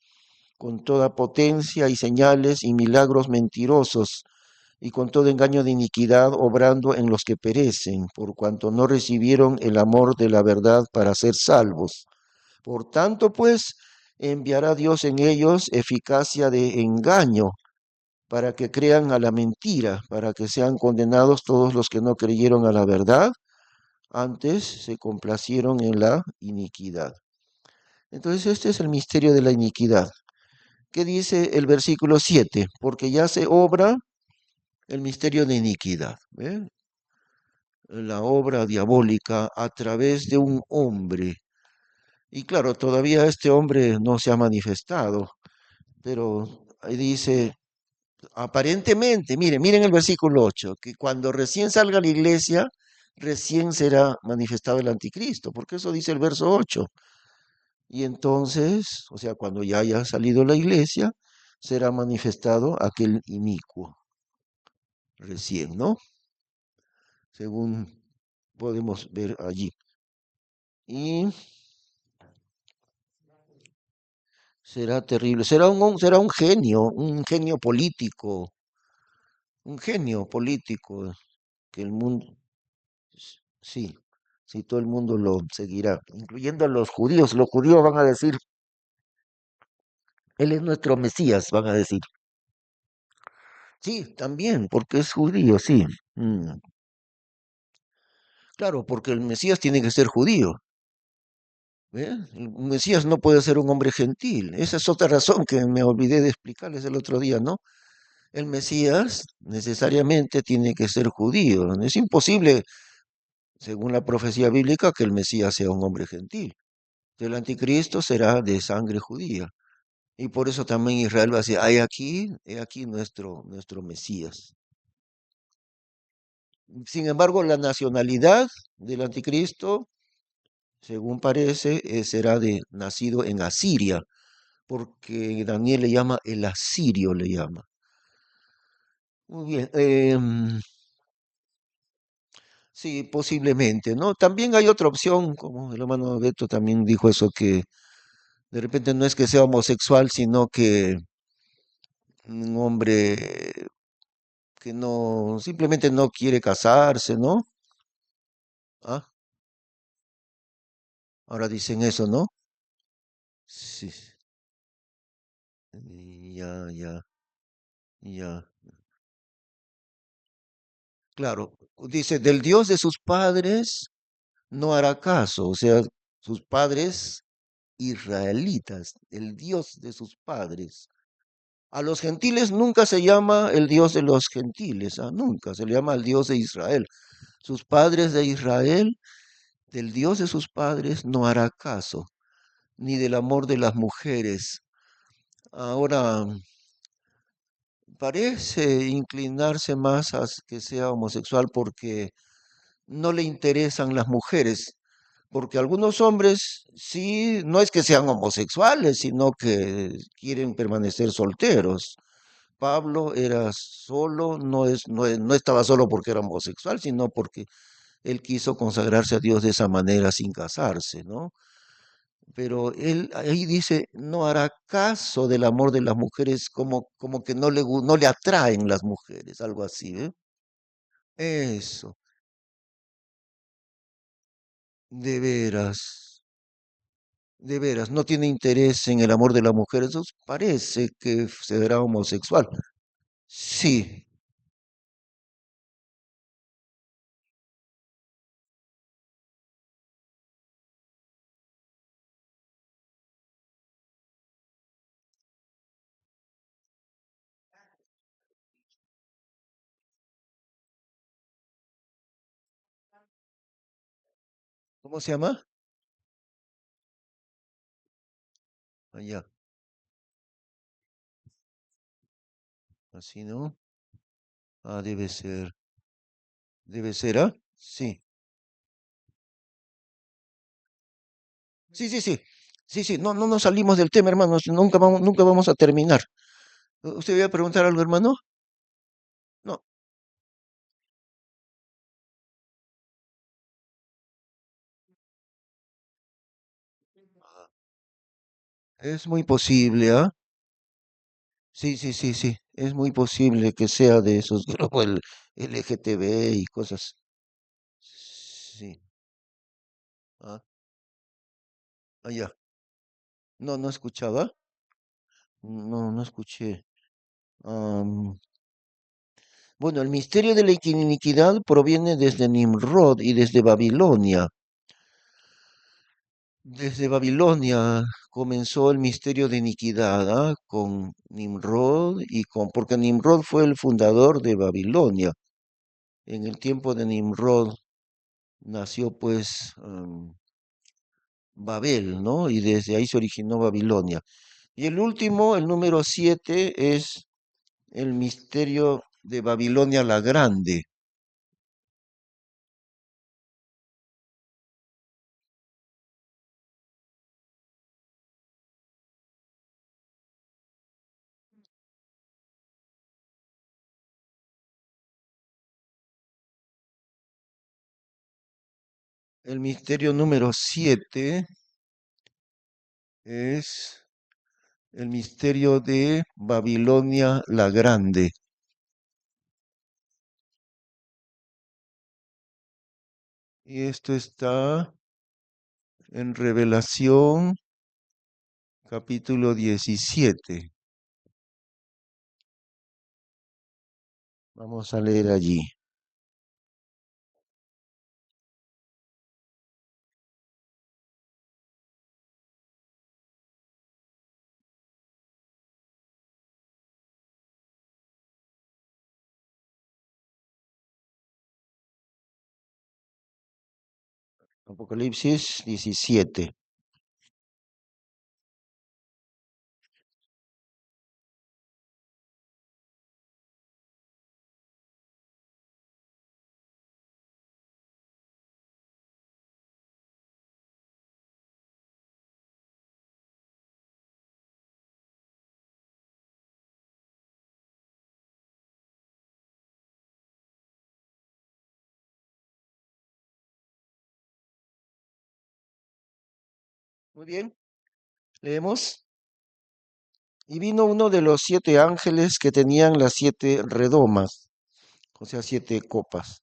S1: con toda potencia y señales y milagros mentirosos, y con todo engaño de iniquidad, obrando en los que perecen, por cuanto no recibieron el amor de la verdad para ser salvos. Por tanto, pues, enviará Dios en ellos eficacia de engaño, para que crean a la mentira, para que sean condenados todos los que no creyeron a la verdad, antes se complacieron en la iniquidad. Entonces este es el misterio de la iniquidad. ¿Qué dice el versículo 7? Porque ya se obra el misterio de iniquidad. ¿Ve? La obra diabólica a través de un hombre. Y claro, todavía este hombre no se ha manifestado, pero ahí dice, aparentemente, miren el versículo 8, que cuando recién salga la iglesia, recién será manifestado el anticristo, porque eso dice el verso 8. Y entonces, o sea, cuando ya haya salido la iglesia, será manifestado aquel inicuo, recién, ¿no? Según podemos ver allí. Y será terrible, será un genio político, un genio político que el mundo, sí, sí, todo el mundo lo seguirá, incluyendo a los judíos. Los judíos van a decir, él es nuestro Mesías, van a decir. Sí, también, porque es judío, sí. Claro, porque el Mesías tiene que ser judío. ¿Ve? El Mesías no puede ser un hombre gentil. Esa es otra razón que me olvidé de explicarles el otro día, ¿no? El Mesías necesariamente tiene que ser judío. Es imposible, según la profecía bíblica, que el Mesías sea un hombre gentil. El anticristo será de sangre judía. Y por eso también Israel va a decir, he aquí nuestro Mesías. Sin embargo, la nacionalidad del anticristo, según parece, será de nacido en Asiria, porque Daniel le llama el asirio, le llama. Muy bien, sí, posiblemente, ¿no? También hay otra opción, como el hermano Beto también dijo eso, que de repente no es que sea homosexual, sino que un hombre que no, simplemente no quiere casarse, ¿no? Ah, ahora dicen eso, ¿no? Sí, ya, ya, ya. Claro, dice, del Dios de sus padres no hará caso, o sea, sus padres israelitas, el Dios de sus padres. A los gentiles nunca se llama el Dios de los gentiles, nunca, se le llama el Dios de Israel. Sus padres de Israel, del Dios de sus padres no hará caso, ni del amor de las mujeres. Ahora, parece inclinarse más a que sea homosexual porque no le interesan las mujeres, porque algunos hombres sí, no es que sean homosexuales, sino que quieren permanecer solteros. Pablo era solo, no estaba solo porque era homosexual, sino porque él quiso consagrarse a Dios de esa manera sin casarse, ¿no? Pero él ahí dice, no hará caso del amor de las mujeres, como que no le atraen las mujeres, algo así, ¿eh? Eso, de veras, de veras, no tiene interés en el amor de las mujeres, eso parece que será homosexual. Sí, ¿cómo se llama? Allá, así, ¿no? Ah, debe ser, ¿ah? Sí, sí, sí, sí, sí, sí, no, no nos salimos del tema, hermanos, nunca vamos a terminar. ¿Usted iba a preguntar algo, hermano? No, es muy posible, ¿ah? Sí, sí, sí, sí, es muy posible que sea de esos grupos, el LGTB y cosas. Sí, ah, allá. No, no escuchaba. No, no escuché. Am, bueno, el misterio de la iniquidad proviene desde Nimrod y desde Babilonia. Desde Babilonia comenzó el misterio de iniquidad, ¿ah? Con Nimrod porque Nimrod fue el fundador de Babilonia. En el tiempo de Nimrod nació pues Babel, ¿no? Y desde ahí se originó Babilonia. Y el último, el número 7, es el misterio de Babilonia la Grande. El misterio número 7 es el misterio de Babilonia la Grande. Y esto está en Revelación capítulo 17. Vamos a leer allí. Apocalipsis 17. Muy bien, leemos. Y vino uno de los 7 ángeles que tenían las 7 redomas, o sea, 7 copas.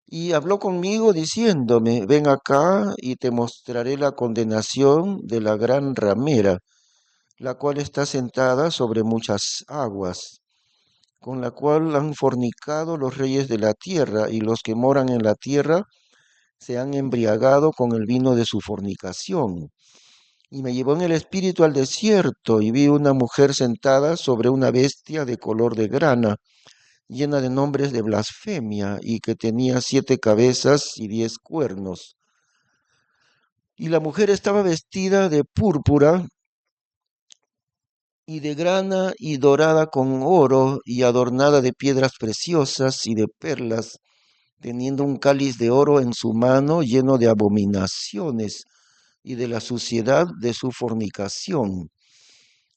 S1: Y habló conmigo diciéndome, ven acá y te mostraré la condenación de la gran ramera, la cual está sentada sobre muchas aguas, con la cual han fornicado los reyes de la tierra, y los que moran en la tierra se han embriagado con el vino de su fornicación. Y me llevó en el espíritu al desierto, y vi una mujer sentada sobre una bestia de color de grana, llena de nombres de blasfemia, y que tenía 7 cabezas y 10 cuernos. Y la mujer estaba vestida de púrpura y de grana y dorada con oro, y adornada de piedras preciosas y de perlas, teniendo un cáliz de oro en su mano lleno de abominaciones y de la suciedad de su fornicación,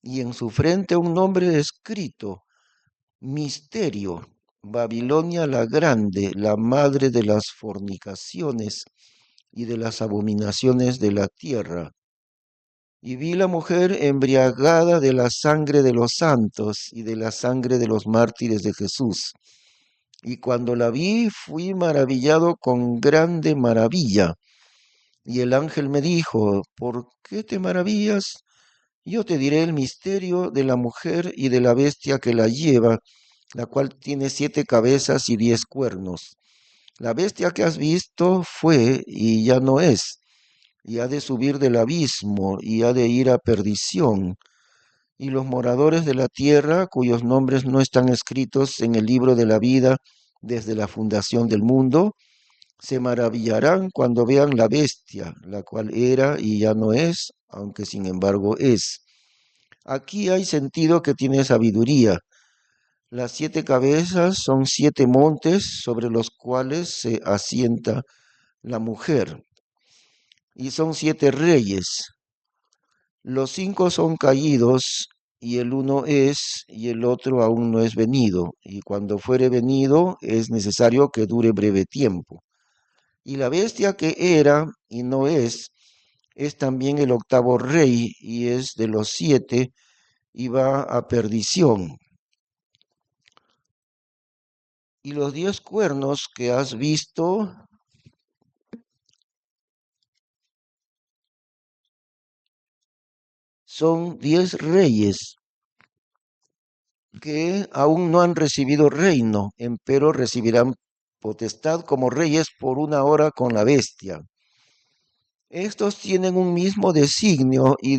S1: y en su frente un nombre escrito: Misterio, Babilonia la Grande, la madre de las fornicaciones y de las abominaciones de la tierra. Y vi la mujer embriagada de la sangre de los santos y de la sangre de los mártires de Jesús. Y cuando la vi, fui maravillado con grande maravilla. Y el ángel me dijo, ¿por qué te maravillas? Yo te diré el misterio de la mujer y de la bestia que la lleva, la cual tiene 7 cabezas y 10 cuernos. La bestia que has visto fue y ya no es, y ha de subir del abismo y ha de ir a perdición. Y los moradores de la tierra, cuyos nombres no están escritos en el libro de la vida desde la fundación del mundo, se maravillarán cuando vean la bestia, la cual era y ya no es, aunque sin embargo es. Aquí hay sentido que tiene sabiduría. Las 7 cabezas son 7 montes sobre los cuales se asienta la mujer, y son 7 reyes. Los 5 son caídos, y el uno es, y el otro aún no es venido, y cuando fuere venido es necesario que dure breve tiempo. Y la bestia que era y no es también el octavo rey, y es de los 7, y va a perdición. Y los 10 cuernos que has visto son 10 reyes que aún no han recibido reino, empero recibirán potestad como reyes por una hora con la bestia. Estos tienen un mismo designio y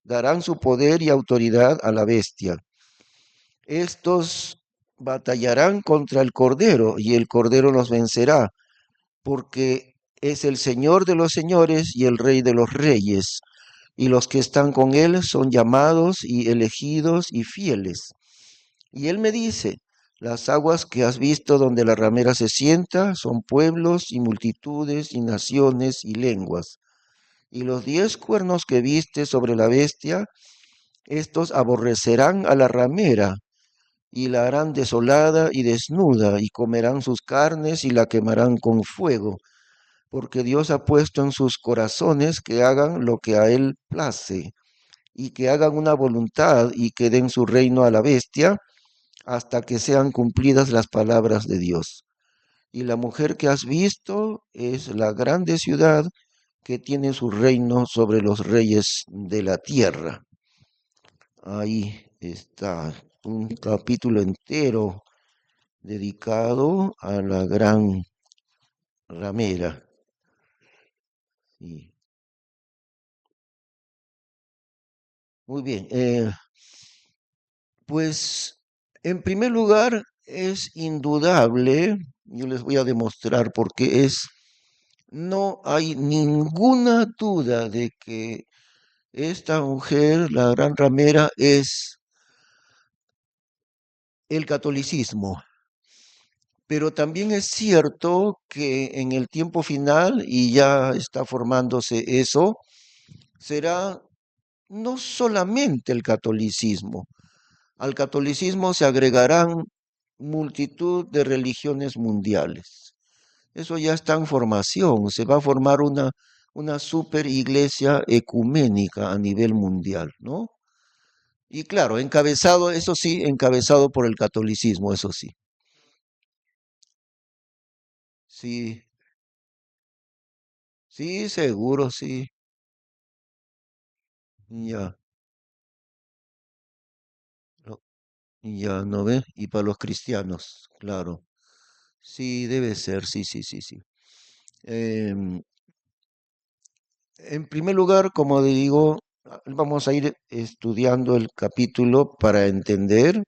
S1: darán su poder y autoridad a la bestia. Estos batallarán contra el Cordero y el Cordero los vencerá, porque es el Señor de los señores y el Rey de los reyes, y los que están con él son llamados y elegidos y fieles. Y él me dice, las aguas que has visto donde la ramera se sienta son pueblos y multitudes y naciones y lenguas. Y los 10 cuernos que viste sobre la bestia, estos aborrecerán a la ramera y la harán desolada y desnuda, y comerán sus carnes y la quemarán con fuego, porque Dios ha puesto en sus corazones que hagan lo que a él place, y que hagan una voluntad y que den su reino a la bestia, hasta que sean cumplidas las palabras de Dios. Y la mujer que has visto es la grande ciudad que tiene su reino sobre los reyes de la tierra. Ahí está un capítulo entero dedicado a la gran ramera. Sí. Muy bien, pues en primer lugar es indudable, yo les voy a demostrar por qué no hay ninguna duda de que esta mujer, la gran ramera, es el catolicismo. Pero también es cierto que en el tiempo final, y ya está formándose eso, será no solamente el catolicismo. Al catolicismo se agregarán multitud de religiones mundiales. Eso ya está en formación. Se va a formar una super iglesia ecuménica a nivel mundial, ¿no? Y claro, encabezado, eso sí, encabezado por el catolicismo, eso sí. Sí, sí, seguro, sí. Ya, no, ya no ve. Y para los cristianos, claro. Sí, debe ser, sí, sí, sí, sí. Em, en primer lugar, como digo, vamos a ir estudiando el capítulo para entender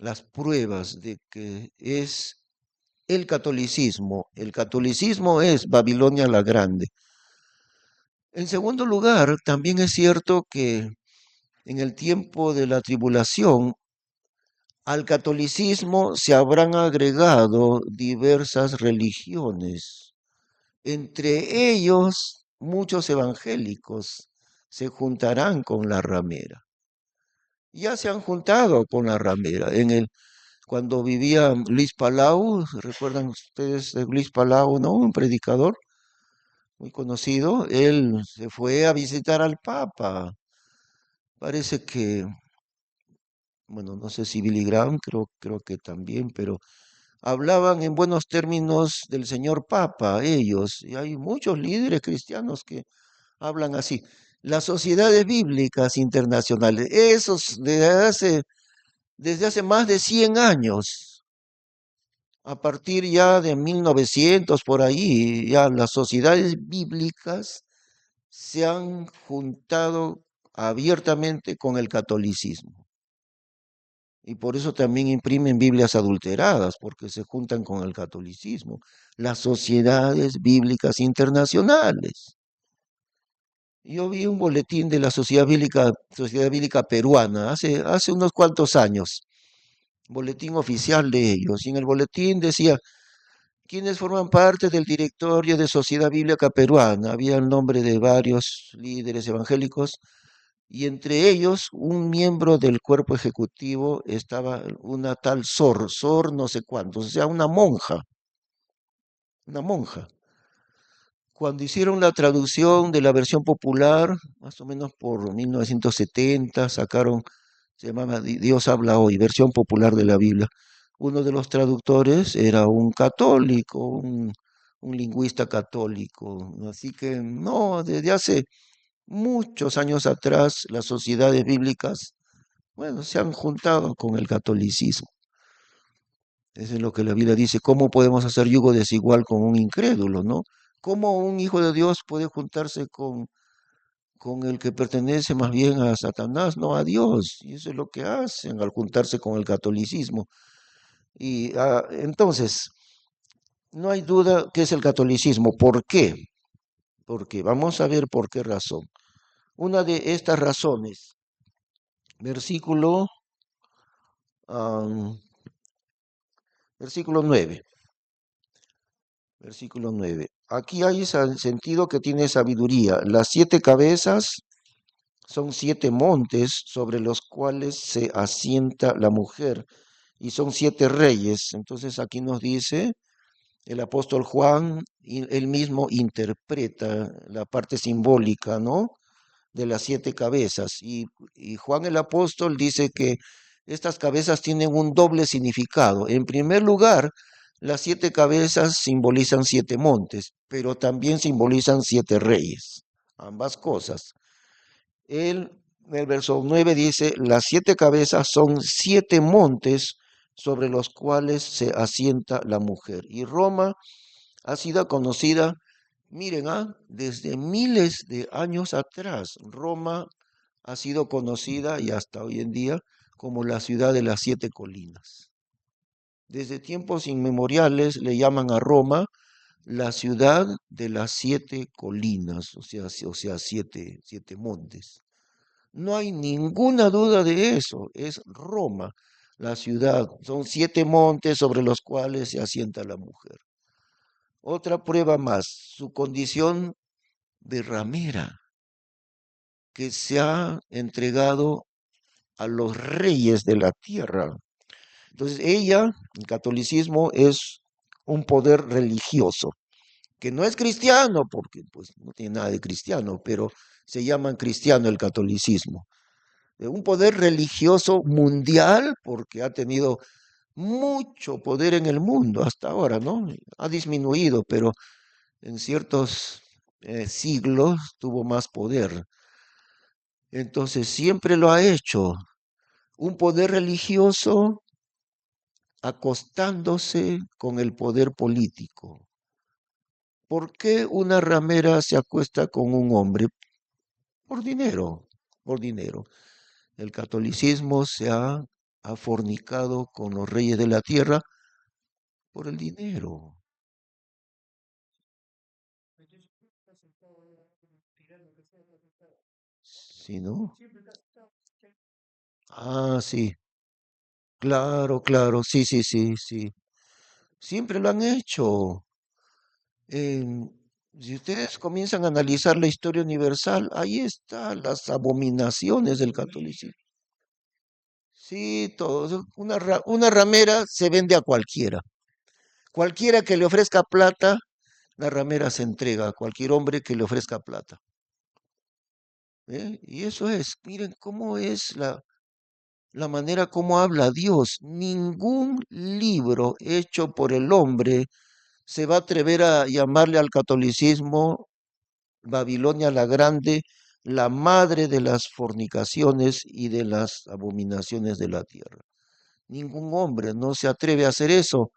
S1: las pruebas de que es el catolicismo. El catolicismo es Babilonia la Grande. En segundo lugar, también es cierto que en el tiempo de la tribulación, al catolicismo se habrán agregado diversas religiones. Entre ellos, muchos evangélicos se juntarán con la ramera. Ya se han juntado con la ramera. Cuando vivía Luis Palau, ¿recuerdan ustedes de Luis Palau, no? Un predicador muy conocido. Él se fue a visitar al Papa. Parece que, bueno, no sé si Billy Graham, creo que también, pero hablaban en buenos términos del señor Papa, ellos, y hay muchos líderes cristianos que hablan así. Las sociedades bíblicas internacionales, esos desde hace más de 100 años, a partir ya de 1900 por ahí, ya las sociedades bíblicas se han juntado abiertamente con el catolicismo. Y por eso también imprimen Biblias adulteradas, porque se juntan con el catolicismo. Las sociedades bíblicas internacionales. Yo vi un boletín de la Sociedad Bíblica Peruana hace unos cuantos años, boletín oficial de ellos, y en el boletín decía, quienes forman parte del directorio de Sociedad Bíblica Peruana. Había el nombre de varios líderes evangélicos y entre ellos un miembro del cuerpo ejecutivo estaba una tal Sor no sé cuántos, o sea, una monja. Cuando hicieron la traducción de la versión popular, más o menos por 1970, sacaron, se llamaba Dios habla hoy, versión popular de la Biblia. Uno de los traductores era un católico, un lingüista católico. Así que no, desde hace muchos años atrás, las sociedades bíblicas, bueno, se han juntado con el catolicismo. Eso es lo que la Biblia dice. ¿Cómo podemos hacer yugo desigual con un incrédulo, no? ¿cómo un hijo de Dios puede juntarse con el que pertenece más bien a Satanás, no a Dios? Y eso es lo que hacen al juntarse con el catolicismo. Y entonces, no hay duda que es el catolicismo. ¿Por qué? Porque vamos a ver por qué razón. Una de estas razones, versículo, am, versículo 9. Versículo 9. Aquí hay ese sentido que tiene sabiduría. Las 7 cabezas son 7 montes sobre los cuales se asienta la mujer y son 7 reyes. Entonces aquí nos dice el apóstol Juan, y él mismo interpreta la parte simbólica, ¿no? De las 7 cabezas. Y Juan el apóstol dice que estas cabezas tienen un doble significado. En primer lugar, las 7 cabezas simbolizan 7 montes, pero también simbolizan 7 reyes. Ambas cosas. Él, en el verso 9 dice, las 7 cabezas son 7 montes sobre los cuales se asienta la mujer. Y Roma ha sido conocida, miren, desde miles de años atrás. Roma ha sido conocida y hasta hoy en día como la ciudad de las 7 colinas. Desde tiempos inmemoriales le llaman a Roma la ciudad de las 7 colinas, o sea, siete montes. No hay ninguna duda de eso, es Roma, la ciudad. Son 7 montes sobre los cuales se asienta la mujer. Otra prueba más, su condición de ramera, que se ha entregado a los reyes de la tierra. Entonces ella, el catolicismo, es un poder religioso, que no es cristiano, porque pues no tiene nada de cristiano, pero se llama cristiano el catolicismo. Un poder religioso mundial, porque ha tenido mucho poder en el mundo hasta ahora, ¿no? Ha disminuido, pero en ciertos siglos tuvo más poder. Entonces siempre lo ha hecho. Un poder religioso acostándose con el poder político. ¿Por qué una ramera se acuesta con un hombre? Por dinero, por dinero. El catolicismo ha fornicado con los reyes de la tierra por el dinero. ¿Sí, no? Sí, claro, claro, sí, sí, sí, sí. Siempre lo han hecho. Em, si ustedes comienzan a analizar la historia universal, ahí están las abominaciones del catolicismo. Sí, todo. Una ramera se vende a cualquiera. Cualquiera que le ofrezca plata, la ramera se entrega a cualquier hombre que le ofrezca plata. ¿Eh? Y eso es, miren cómo es la manera como habla Dios. Ningún libro hecho por el hombre se va a atrever a llamarle al catolicismo Babilonia la Grande, la madre de las fornicaciones y de las abominaciones de la tierra. Ningún hombre no se atreve a hacer eso,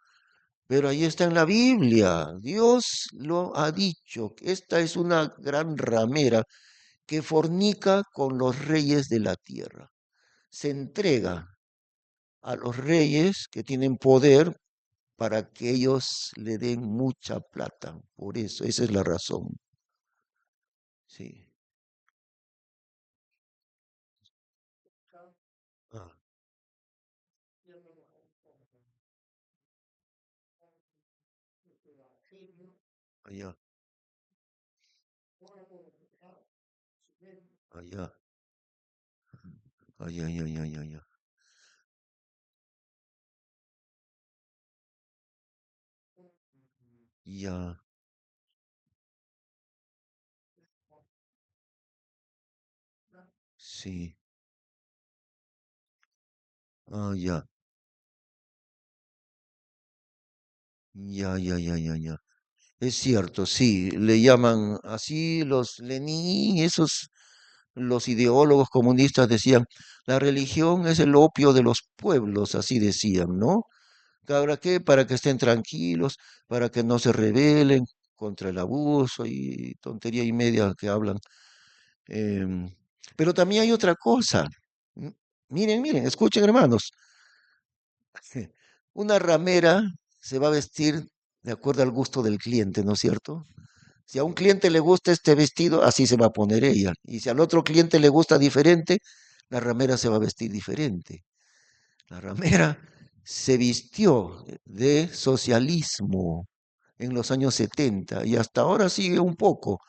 S1: pero ahí está en la Biblia. Dios lo ha dicho. Esta es una gran ramera que fornica con los reyes de la tierra. Se entrega a los reyes que tienen poder para que ellos le den mucha plata. Por eso, esa es la razón. Sí. Ah, allá, allá, allá, allá, allá, allá, allá. Ya, sí. Ya, ya, ya, ya, ya, ya. Es cierto, sí, le llaman así los Lenin, los ideólogos comunistas decían, la religión es el opio de los pueblos, así decían, ¿no? ¿Para qué? Para que estén tranquilos, para que no se rebelen. contra el abuso y tontería y media que hablan. Em, pero también hay otra cosa. M- Miren, miren, escuchen, hermanos. Una ramera se va a vestir de acuerdo al gusto del cliente, ¿no es cierto? Si a un cliente le gusta este vestido, así se va a poner ella. Y si al otro cliente le gusta diferente, la ramera se va a vestir diferente. La ramera se vistió de socialismo en los años 70 y hasta ahora sigue un poco.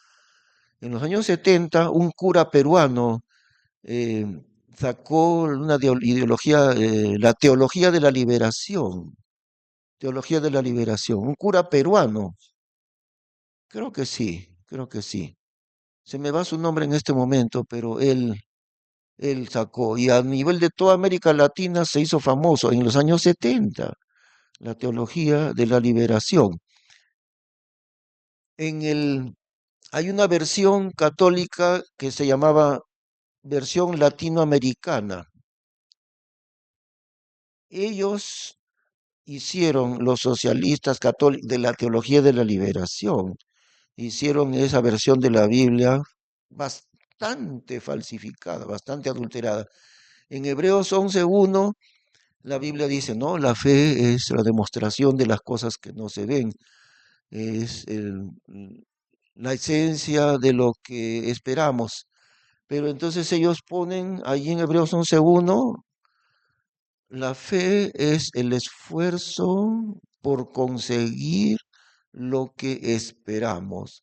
S1: En los años 70, un cura peruano eh, sacó una ideología, la teología de la liberación. Teología de la liberación. Un cura peruano. Creo que sí, creo que sí. Se me va su nombre en este momento, pero él sacó. Y a nivel de toda América Latina se hizo famoso en los años 70 la teología de la liberación. Hay una versión católica que se llamaba versión latinoamericana. Ellos hicieron, los socialistas católicos, de la teología de la liberación, hicieron esa versión de la Biblia bastante falsificada, bastante adulterada. En Hebreos 11:1, la Biblia dice, no, la fe es la demostración de las cosas que no se ven, es la esencia de lo que esperamos. Pero entonces ellos ponen ahí en Hebreos 11:1, la fe es el esfuerzo por conseguir lo que esperamos,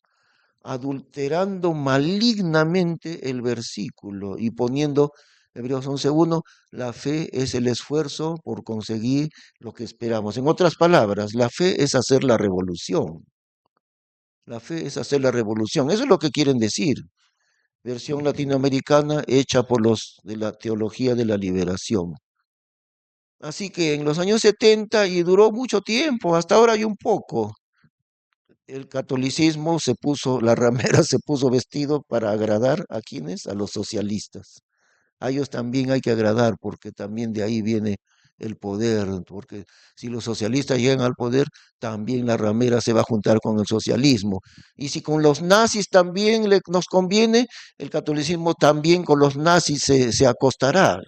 S1: adulterando malignamente el versículo y poniendo Hebreos 11:1, la fe es el esfuerzo por conseguir lo que esperamos. En otras palabras, la fe es hacer la revolución. La fe es hacer la revolución. Eso es lo que quieren decir. Versión latinoamericana hecha por los de la teología de la liberación. Así que en los años 70 y duró mucho tiempo, hasta ahora hay un poco. El catolicismo se puso, la ramera se puso vestido para agradar a quienes, a los socialistas. A ellos también hay que agradar porque también de ahí viene el poder, porque si los socialistas llegan al poder, también la ramera se va a juntar con el socialismo. Y si con los nazis también nos conviene, el catolicismo también con los nazis se acostará.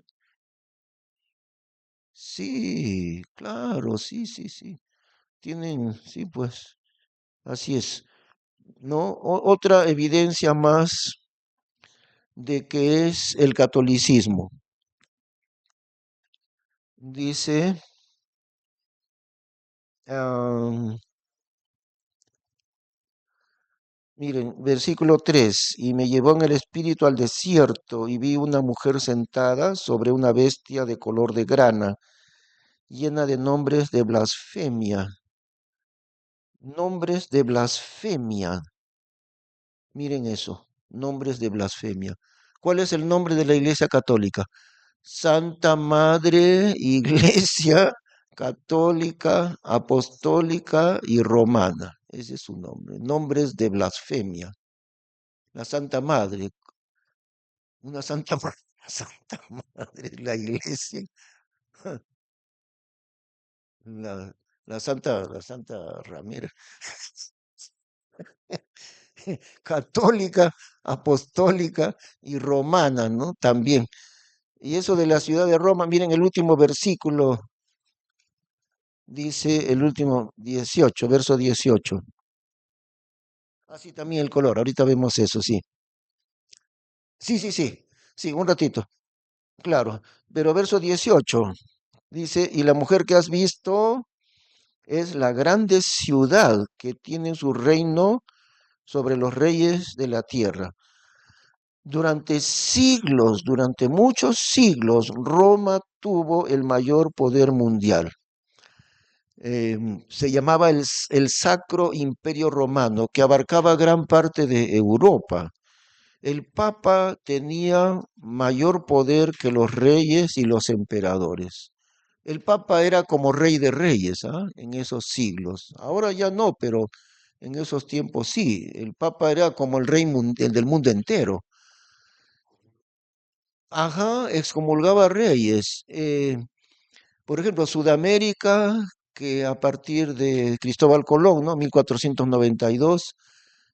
S1: Sí, claro, sí, sí, sí. Tienen, sí, pues, así es. ¿No? Otra evidencia más de que es el catolicismo. Dice, ah, miren, versículo 3, y me llevó en el espíritu al desierto y vi una mujer sentada sobre una bestia de color de grana, llena de nombres de blasfemia. Nombres de blasfemia. Miren eso, nombres de blasfemia. ¿Cuál es el nombre de la Iglesia Católica? Santa Madre Iglesia Católica, Apostólica y Romana. Ese es su nombre. Nombres de blasfemia. La Santa Madre, una Santa Madre, la Santa Madre, la Iglesia, la, la Santa Ramera, católica, apostólica y romana, ¿no? También. Y eso de la ciudad de Roma, miren el último versículo, dice el último 18, verso 18. Así también el color, ahorita vemos eso, sí. Sí, sí, sí, sí, un ratito, claro. Pero verso 18 dice, y la mujer que has visto es la grande ciudad que tiene su reino sobre los reyes de la tierra. Durante siglos, durante muchos siglos, Roma tuvo el mayor poder mundial. Se llamaba el Sacro Imperio Romano, que abarcaba gran parte de Europa. El Papa tenía mayor poder que los reyes y los emperadores. El Papa era como rey de reyes, ¿ah? En esos siglos. Ahora ya no, pero en esos tiempos sí. El Papa era como el rey el del mundo entero. Ajá, excomulgaba reyes. Por ejemplo, Sudamérica que a partir de Cristóbal Colón, ¿no? 1492,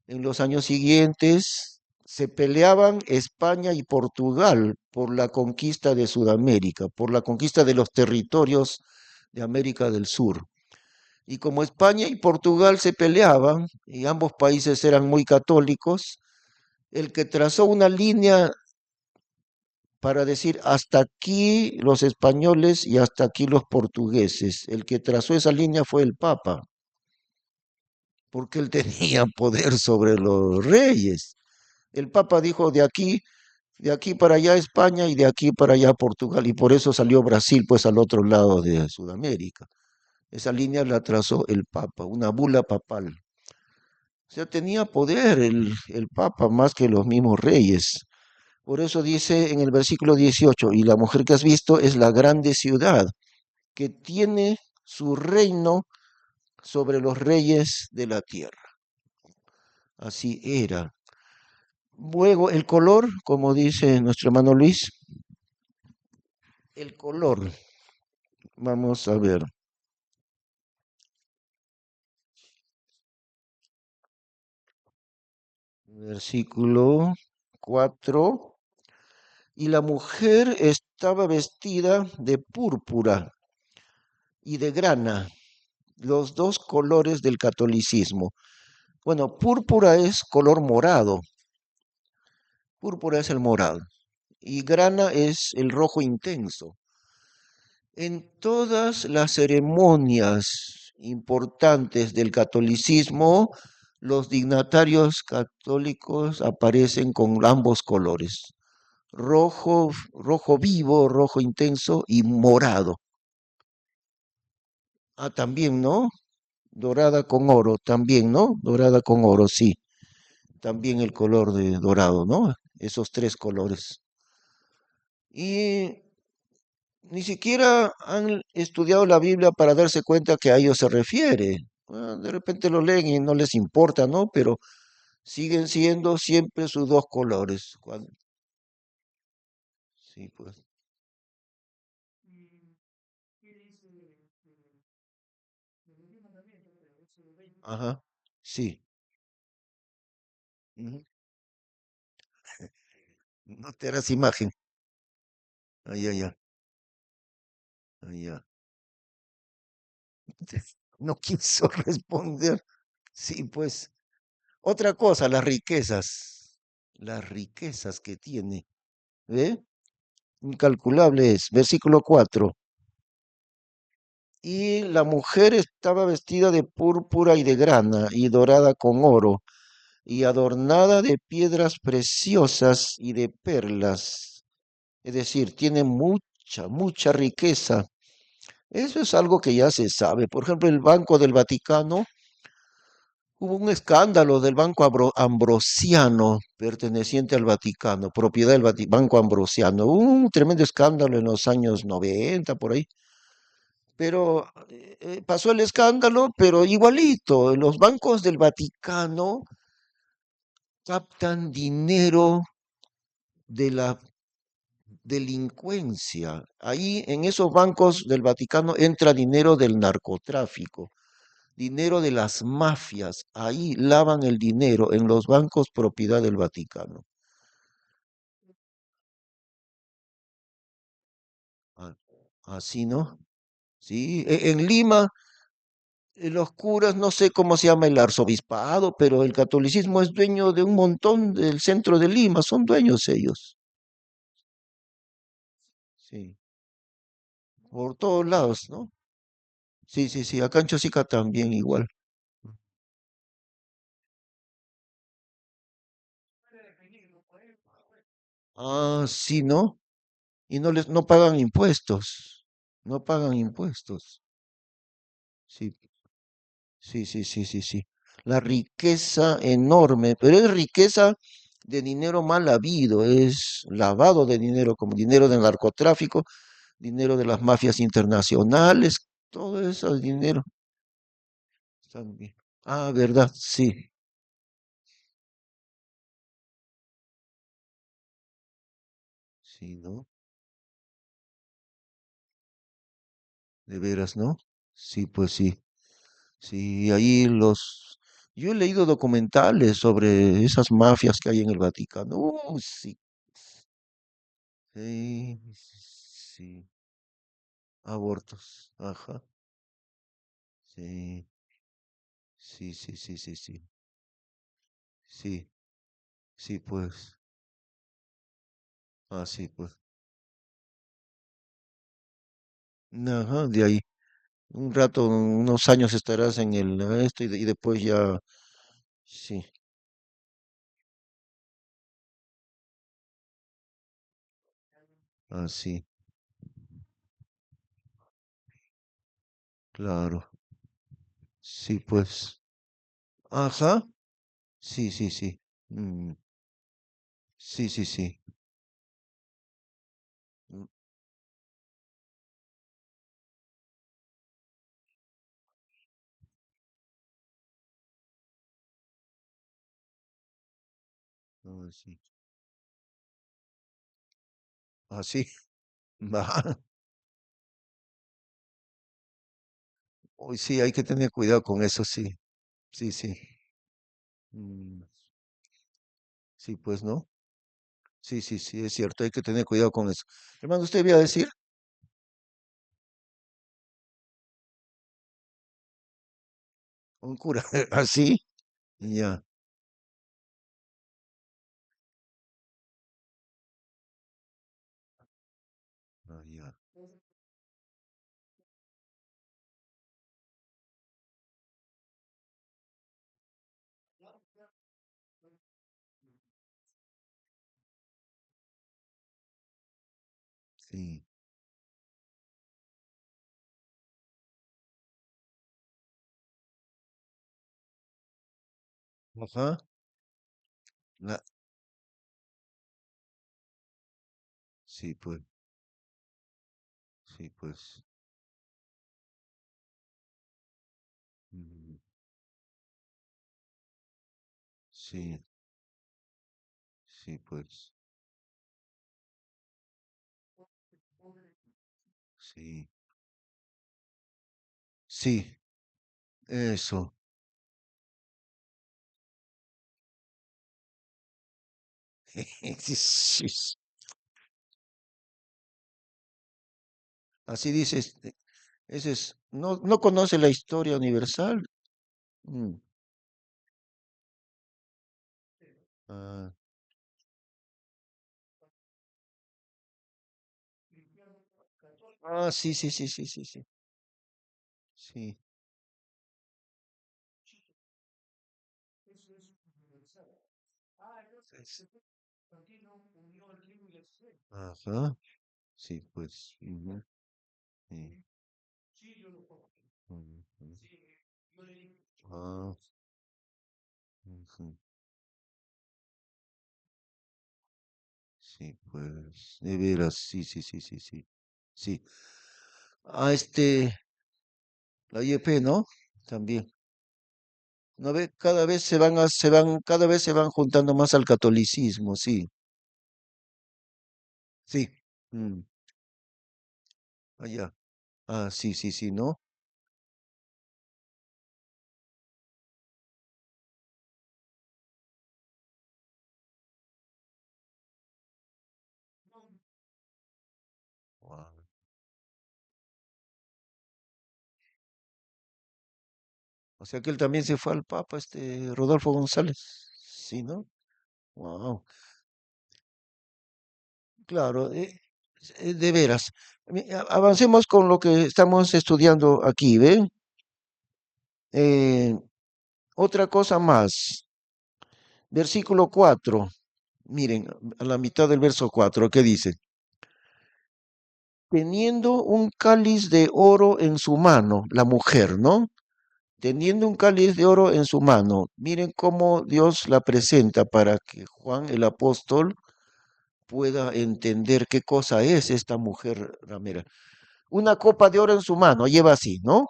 S1: en los años siguientes se peleaban España y Portugal por la conquista de Sudamérica, por la conquista de los territorios de América del Sur. Y como España y Portugal se peleaban, y ambos países eran muy católicos, el que trazó una línea para decir hasta aquí los españoles y hasta aquí los portugueses, el que trazó esa línea fue el Papa, porque él tenía poder sobre los reyes. El Papa dijo de aquí para allá España y de aquí para allá Portugal, y por eso salió Brasil pues al otro lado de Sudamérica. Esa línea la trazó el Papa, una bula papal. O sea, tenía poder el Papa más que los mismos reyes. Por eso dice en el versículo 18, y la mujer que has visto es la grande ciudad, que tiene su reino sobre los reyes de la tierra. Así era. Luego, el color, como dice nuestro hermano Luis, el color, vamos a ver, versículo 4. Y la mujer estaba vestida de púrpura y de grana, los dos colores del catolicismo. Bueno, púrpura es color morado, púrpura es el morado y grana es el rojo intenso. En todas las ceremonias importantes del catolicismo, los dignatarios católicos aparecen con ambos colores, rojo, rojo vivo, rojo intenso y morado. Ah, también, ¿no? Dorada con oro, también, ¿no? Dorada con oro, sí. También el color de dorado, ¿no? Esos tres colores. Y ni siquiera han estudiado la Biblia para darse cuenta que a ellos se refiere. Ah, de repente lo leen y no les importa, ¿no? Pero siguen siendo siempre sus dos colores. Sí, pues. Ajá, sí. Ujú. No te harás imagen. Ay, ay, ay, ay, ay. No quiso responder. Sí, pues. Otra cosa, las riquezas que tiene. ¿Ve? Incalculable es. Versículo 4. Y la mujer estaba vestida de púrpura y de grana y dorada con oro y adornada de piedras preciosas y de perlas. Es decir, tiene mucha, mucha riqueza. Eso es algo que ya se sabe. Por ejemplo, el Banco del Vaticano, hubo un escándalo del Banco Ambrosiano, perteneciente al Vaticano, propiedad del Banco Ambrosiano. Hubo un tremendo escándalo en los años 90, por ahí. Pero pasó el escándalo, pero igualito, los bancos del Vaticano captan dinero de la delincuencia. Ahí en esos bancos del Vaticano entra dinero del narcotráfico, dinero de las mafias. Ahí lavan el dinero en los bancos propiedad del Vaticano. Ah, así, ¿no? Sí, en Lima los curas, no sé cómo se llama el arzobispado, pero el catolicismo es dueño de un montón del centro de Lima, son dueños ellos. Sí, por todos lados, ¿no? Sí, sí, sí, acá en Chosica también igual. Ah, sí, ¿no? Y no pagan impuestos, no pagan impuestos. Sí, sí, sí, sí, sí, sí. La riqueza enorme, pero es riqueza de dinero mal habido, es lavado de dinero, como dinero del narcotráfico, dinero de las mafias internacionales, todo eso es dinero también. Ah, ¿verdad? Sí, sí, ¿no? De veras, ¿no? Sí, pues sí. Sí, ahí los... Yo he leído documentales sobre esas mafias que hay en el Vaticano. Sí. Sí, sí. Abortos. Ajá. Sí, sí, sí, sí, sí, sí. Sí, sí, pues. Ah, sí, pues. Ajá, de ahí. Un rato, unos años estarás en el esto y después ya. Sí. Ah, sí. Claro. Sí, pues. Ajá. Sí, sí, sí. Mm, sí, sí, sí. Mm, ah, sí. Ah, sí. Va. Hoy sí, hay que tener cuidado con eso, sí. Sí, sí. Mm, sí, pues, ¿no? Sí, sí, sí, es cierto, hay que tener cuidado con eso. Hermano, ¿usted iba a decir? Un cura. ¿Así? Ya. Ah, ya. Sí. Ajá. La- sí, pues. Sí, pues. Mm, sí, sí, pues. Sí. Sí, eso. Sí, sí, sí. Así dices. Ese es. No, no conoce la historia universal. Mm, ah, sí, sí, sí, sí, sí, sí. Sí. Ajá. Sí, pues. Ujú, sí, ujú. Ah, ujú. Sí, pues. De veras, sí, sí, sí, sí, sí. Sí. La IEP, ¿no? También. ¿No ve? Cada vez cada vez se van juntando más al catolicismo, sí. Sí. Mm, allá. Ah, sí, sí, sí, ¿no? Guau. O sea que él también se fue al Papa, Rodolfo González. Sí, ¿no? Wow. Claro, de veras. Avancemos con lo que estamos estudiando aquí, ¿ven? Eh, otra cosa más. Versículo 4. Miren, a la mitad del verso 4, ¿qué dice? Teniendo un cáliz de oro en su mano, la mujer, ¿no? Teniendo un cáliz de oro en su mano. Miren cómo Dios la presenta para que Juan el apóstol pueda entender qué cosa es esta mujer ramera. Una copa de oro en su mano, lleva así, ¿no?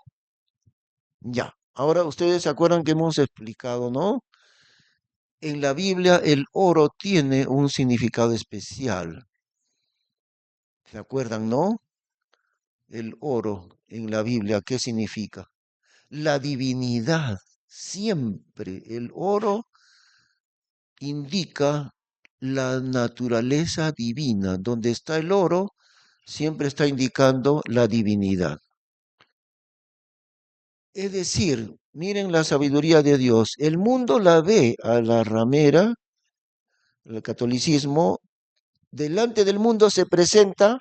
S1: Ya. Ahora ustedes se acuerdan que hemos explicado, ¿no? En la Biblia el oro tiene un significado especial. ¿Se acuerdan, no? el oro en la Biblia, ¿qué significa? La divinidad. Siempre el oro indica la naturaleza divina. Donde está el oro, siempre está indicando la divinidad. Es decir, miren la sabiduría de Dios. El mundo la ve a la ramera, el catolicismo, delante del mundo se presenta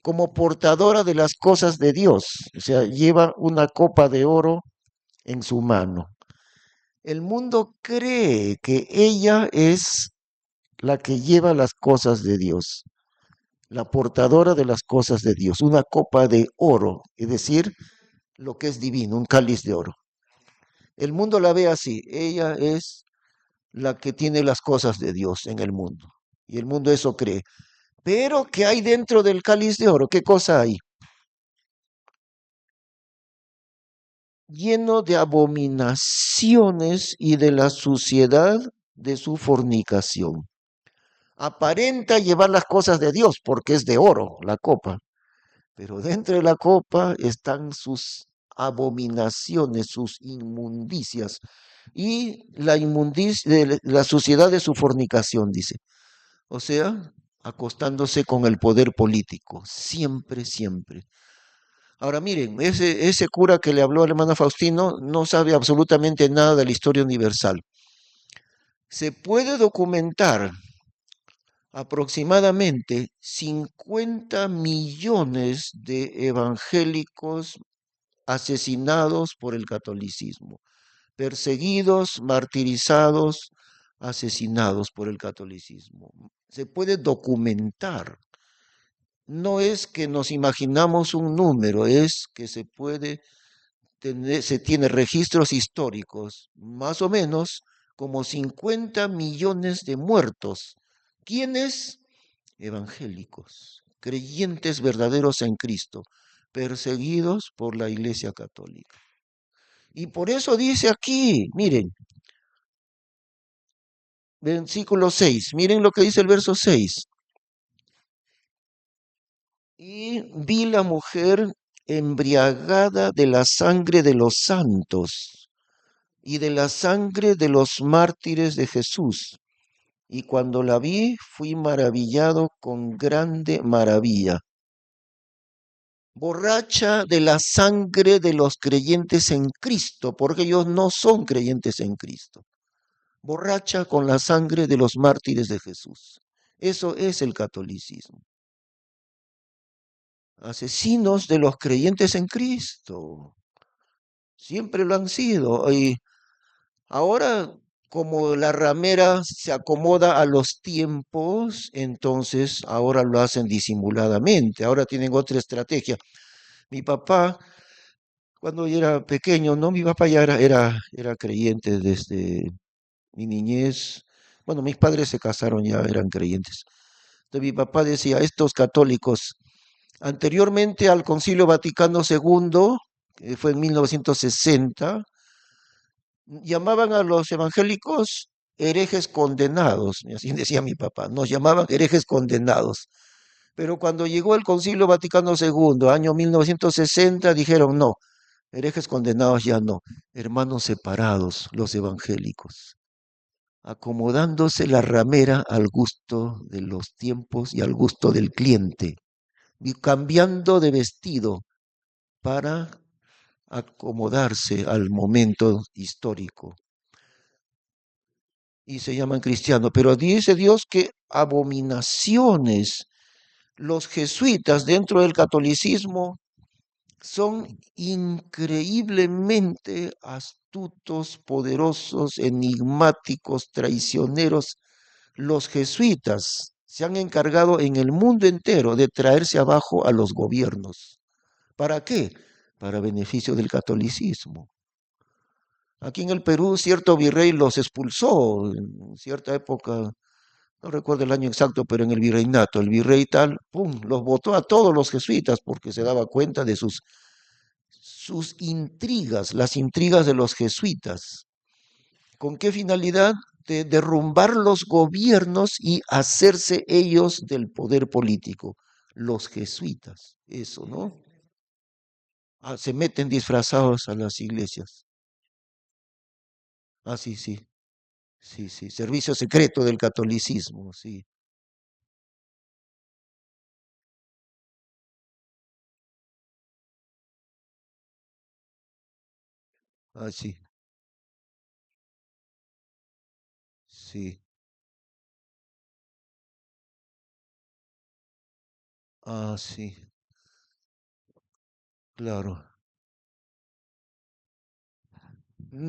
S1: como portadora de las cosas de Dios. O sea, lleva una copa de oro en su mano. El mundo cree que ella es la que lleva las cosas de Dios, la portadora de las cosas de Dios, una copa de oro, es decir, lo que es divino, un cáliz de oro. El mundo la ve así, ella es la que tiene las cosas de Dios en el mundo. Y el mundo eso cree. Pero, ¿qué hay dentro del cáliz de oro? ¿Qué cosa hay? Lleno de abominaciones y de la suciedad de su fornicación. Aparenta llevar las cosas de Dios porque es de oro la copa, pero dentro de la copa están sus abominaciones, sus inmundicias y la suciedad de su fornicación, dice. O sea, acostándose con el poder político, siempre, siempre. Ahora miren, ese cura que le habló al hermano Faustino no sabe absolutamente nada de la historia universal. Se puede documentar aproximadamente 50 millones de evangélicos asesinados por el catolicismo, perseguidos, martirizados, asesinados por el catolicismo. Se puede documentar. No es que nos imaginamos un número, es que se tiene registros históricos, más o menos como 50 millones de muertos. ¿Quiénes? Evangélicos, creyentes verdaderos en Cristo, perseguidos por la Iglesia Católica. Y por eso dice aquí, miren, versículo 6, miren lo que dice el verso 6. Y vi la mujer embriagada de la sangre de los santos y de la sangre de los mártires de Jesús. Y cuando la vi, fui maravillado con grande maravilla. Borracha de la sangre de los creyentes en Cristo, porque ellos no son creyentes en Cristo. Borracha con la sangre de los mártires de Jesús. Eso es el catolicismo. Asesinos de los creyentes en Cristo. Siempre lo han sido. Y ahora, como la ramera se acomoda a los tiempos, entonces ahora lo hacen disimuladamente. Ahora tienen otra estrategia. Mi papá, cuando yo era pequeño, ¿no? Mi papá ya era creyente desde mi niñez. Bueno, mis padres se casaron, ya eran creyentes. Entonces mi papá decía, estos católicos, anteriormente al Concilio Vaticano II, que fue en 1960, llamaban a los evangélicos herejes condenados, y así decía mi papá, nos llamaban herejes condenados. Pero cuando llegó el Concilio Vaticano II, año 1960, dijeron no, herejes condenados ya no, hermanos separados, los evangélicos, acomodándose la ramera al gusto de los tiempos y al gusto del cliente, y cambiando de vestido para acomodarse al momento histórico. Y se llaman cristianos, pero dice Dios que abominaciones, los jesuitas dentro del catolicismo son increíblemente astutos, poderosos, enigmáticos, traicioneros. Los jesuitas se han encargado en el mundo entero de traerse abajo a los gobiernos. ¿Para qué? Para beneficio del catolicismo. Aquí en el Perú, cierto virrey los expulsó en cierta época, no recuerdo el año exacto, pero en el virreinato, el virrey tal, ¡pum!, los votó a todos los jesuitas porque se daba cuenta de sus intrigas, las intrigas de los jesuitas. ¿Con qué finalidad? De derrumbar los gobiernos y hacerse ellos del poder político. Los jesuitas, eso, ¿no? se meten disfrazados a las iglesias. Ah, sí, sí, sí, sí. Servicio secreto del catolicismo, sí. Ah, sí, sí. Ah, sí, claro.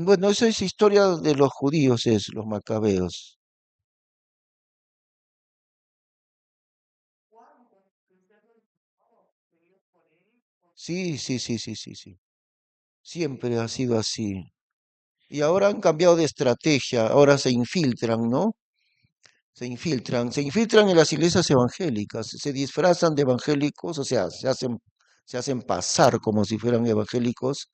S1: Bueno, esa es historia de los judíos, es los macabeos. Sí, sí, sí, sí, sí, sí. Siempre ha sido así. Y ahora han cambiado de estrategia, ahora se infiltran, ¿no? Se infiltran en las iglesias evangélicas, se disfrazan de evangélicos, o sea, se hacen pasar como si fueran evangélicos,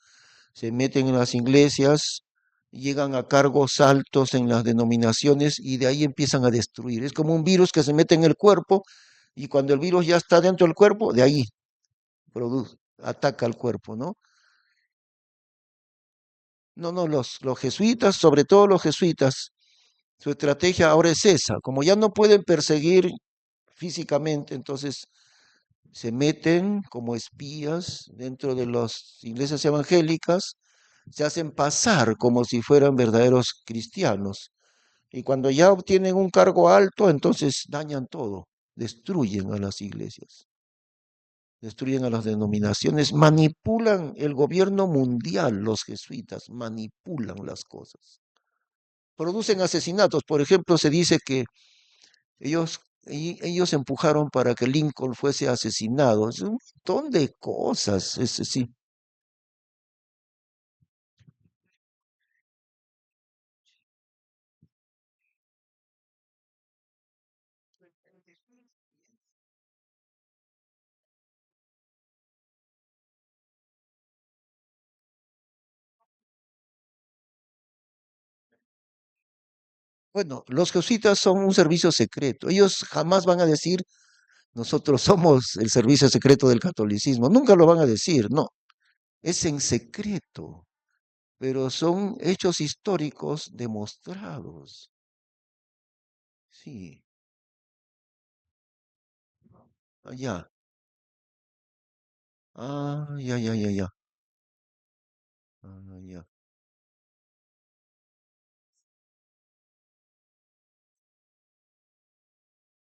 S1: se meten en las iglesias, llegan a cargos altos en las denominaciones y de ahí empiezan a destruir. Es como un virus que se mete en el cuerpo y cuando el virus ya está dentro del cuerpo, de ahí ataca al cuerpo, ¿no? No, no, los jesuitas, sobre todo los jesuitas, su estrategia ahora es esa, como ya no pueden perseguir físicamente, entonces se meten como espías dentro de las iglesias evangélicas, se hacen pasar como si fueran verdaderos cristianos. Y cuando ya obtienen un cargo alto, entonces dañan todo, destruyen a las iglesias, destruyen a las denominaciones, manipulan el gobierno mundial, los jesuitas, manipulan las cosas. Producen asesinatos, por ejemplo, se dice que ellos empujaron para que Lincoln fuese asesinado. Es un montón de cosas, ese sí. Bueno, los jesuitas son un servicio secreto. Ellos jamás van a decir, nosotros somos el servicio secreto del catolicismo. Nunca lo van a decir, no. Es en secreto, pero son hechos históricos demostrados. Sí, allá. Ah, ya, ya, ya, ya. Ah, ya.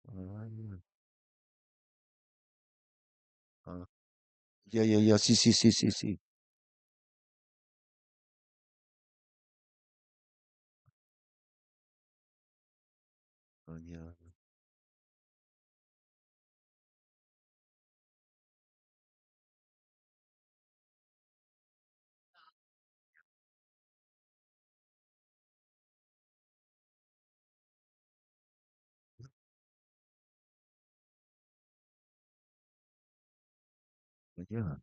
S1: Ah, ya. Ah, ya, ya, ya. Sí, sí, sí, sí, sí. Ah, ya. Ah, ya.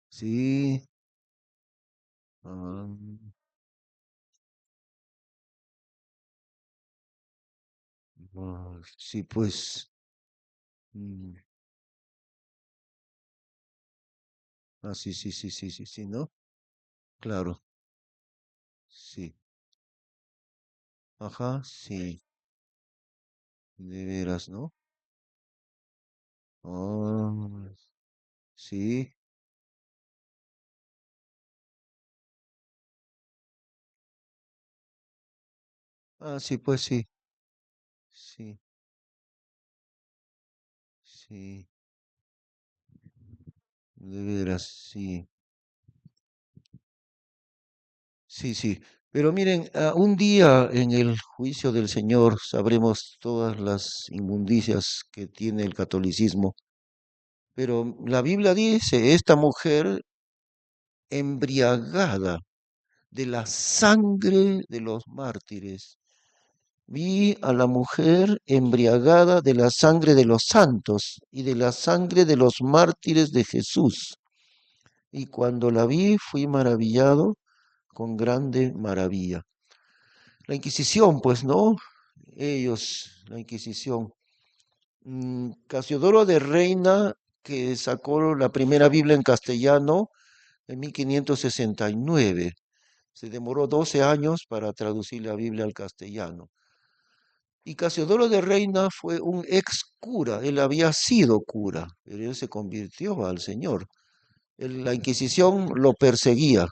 S1: Sí. Ah, sí, pues. mm, sí, sí, sí, sí, sí, sí, ¿no? Claro, sí. Ajá, sí. De veras, ¿no? Ah, sí. Ah, sí, pues sí. Sí, sí. De veras, sí. Sí, sí. Pero miren, un día en el juicio del Señor sabremos todas las inmundicias que tiene el catolicismo. Pero la Biblia dice, esta mujer embriagada de la sangre de los mártires. Vi a la mujer embriagada de la sangre de los santos y de la sangre de los mártires de Jesús. Y cuando la vi fui maravillado con grande maravilla. La Inquisición, pues, ¿no? Ellos, la Inquisición. Casiodoro de Reina que sacó la primera Biblia en castellano en 1569. Se demoró 12 años para traducir la Biblia al castellano. Y Casiodoro de Reina fue un ex cura, él había sido cura, pero él se convirtió al Señor. La Inquisición lo perseguía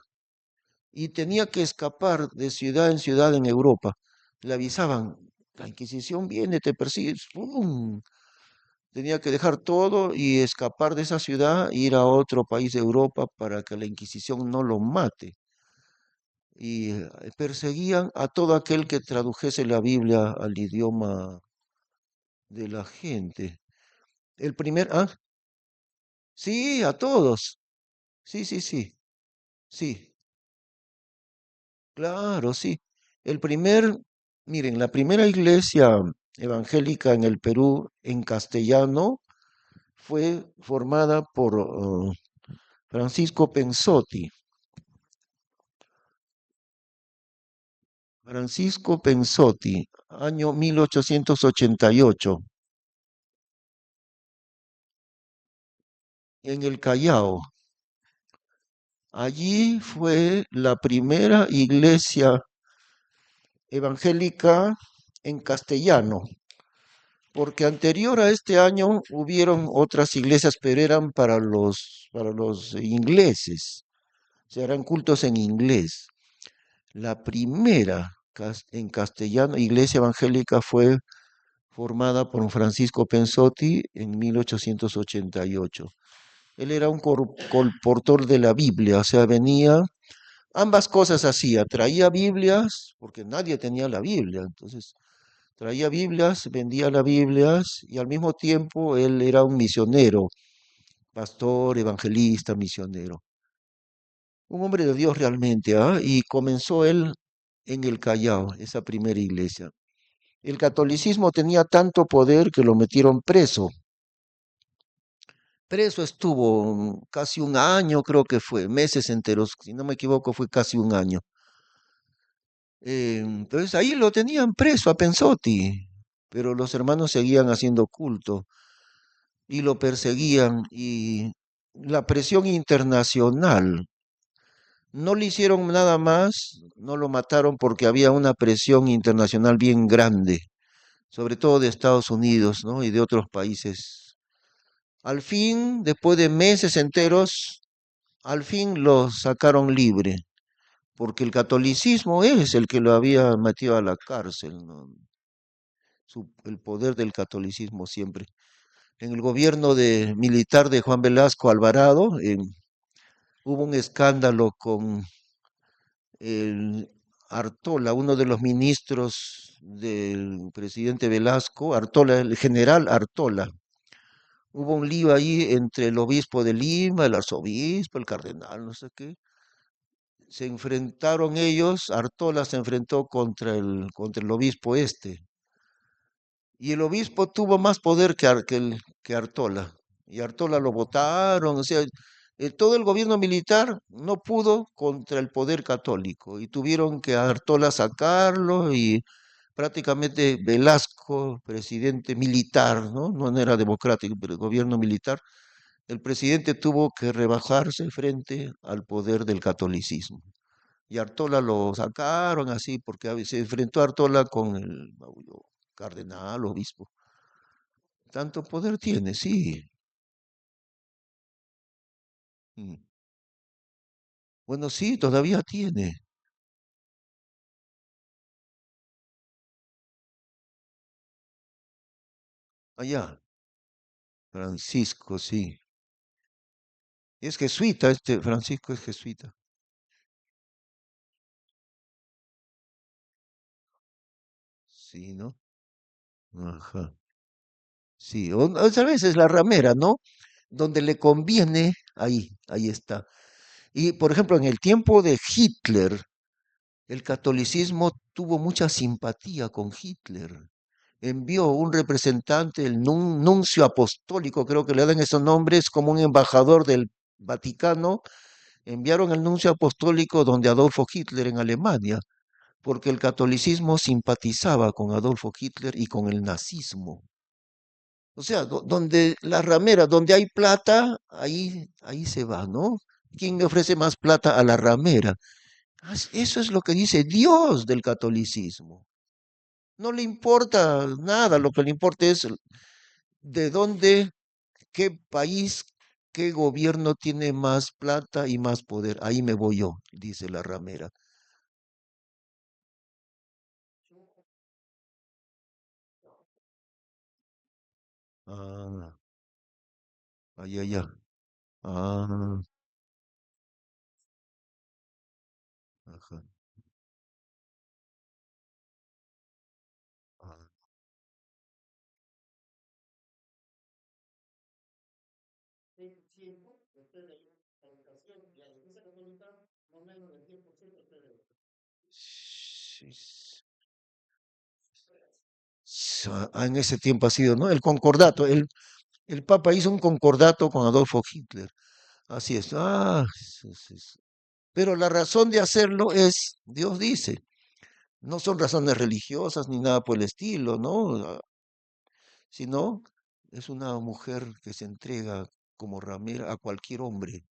S1: y tenía que escapar de ciudad en ciudad en Europa. Le avisaban, la Inquisición viene, te persigue. ¡Pum! Tenía que dejar todo y escapar de esa ciudad, ir a otro país de Europa para que la Inquisición no lo mate. Y perseguían a todo aquel que tradujese la Biblia al idioma de la gente. Sí, a todos. Sí, sí, sí, sí, claro, sí. El primer, miren, la primera iglesia evangélica en el Perú en castellano fue formada por Francisco Pensotti. Francisco Pensotti, año 1888, en el Callao. Allí fue la primera iglesia evangélica en castellano, porque anterior a este año hubieron otras iglesias, pero eran para los ingleses, se eran cultos en inglés. La primera en castellano, iglesia evangélica, fue formada por Francisco Pensotti en 1888. Él era un colportor de la Biblia, o sea, venía, ambas cosas hacía, traía Biblias, porque nadie tenía la Biblia, entonces traía Biblias, vendía las Biblias y al mismo tiempo él era un misionero, pastor, evangelista, misionero. Un hombre de Dios realmente, ¿ah? Y comenzó él en el Callao, esa primera iglesia. El catolicismo tenía tanto poder que lo metieron preso. Preso estuvo casi un año, creo que fue, meses enteros, si no me equivoco, fue casi un año. Entonces ahí lo tenían preso a Pensotti, pero los hermanos seguían haciendo culto y lo perseguían y la presión internacional. No le hicieron nada más, no lo mataron porque había una presión internacional bien grande, sobre todo de Estados Unidos, ¿no? Y de otros países. Al fin, después de meses enteros, al fin lo sacaron libre, porque el catolicismo es el que lo había metido a la cárcel, ¿no? El poder del catolicismo siempre. En el gobierno militar de Juan Velasco Alvarado, hubo un escándalo con el Artola, uno de los ministros del presidente Velasco, Artola, el general Artola. Hubo un lío ahí entre el obispo de Lima, el arzobispo, el cardenal, no sé qué. Se enfrentaron ellos, Artola se enfrentó contra el obispo este, y el obispo tuvo más poder que Artola, y Artola lo votaron, o sea, todo el gobierno militar no pudo contra el poder católico, y tuvieron que a Artola sacarlo, y prácticamente Velasco, presidente militar, ¿no? No era democrático, pero el gobierno militar, el presidente tuvo que rebajarse frente al poder del catolicismo. Y Artola lo sacaron así porque se enfrentó Artola con el cardenal, obispo. Tanto poder tiene, sí. Mm. Bueno, sí, todavía tiene. Allá, Francisco, sí. Es jesuita, este Francisco es jesuita. Sí, ¿no? Ajá. Sí, o tal vez es la ramera, ¿no? Donde le conviene, ahí está. Y, por ejemplo, en el tiempo de Hitler, el catolicismo tuvo mucha simpatía con Hitler. Envió un representante, el nuncio apostólico, creo que le dan esos nombres, como un embajador del Vaticano, enviaron el nuncio apostólico donde Adolfo Hitler en Alemania, porque el catolicismo simpatizaba con Adolfo Hitler y con el nazismo. O sea, donde la ramera, donde hay plata, ahí se va, ¿no? ¿Quién le ofrece más plata a la ramera? Eso es lo que dice Dios del catolicismo. No le importa nada, lo que le importa es de dónde, qué país, qué gobierno tiene más plata y más poder. Ahí me voy yo, dice la ramera. Ah, ay, ay, ay. Ah, ajá. Ah. Sí, en ese tiempo ha sido, ¿no? El concordato, el Papa hizo un concordato con Adolfo Hitler. Así es. Ah, sí, sí, sí. Pero la razón de hacerlo es, Dios dice, no son razones religiosas ni nada por el estilo, ¿no? Sino es una mujer que se entrega como ramera a cualquier hombre,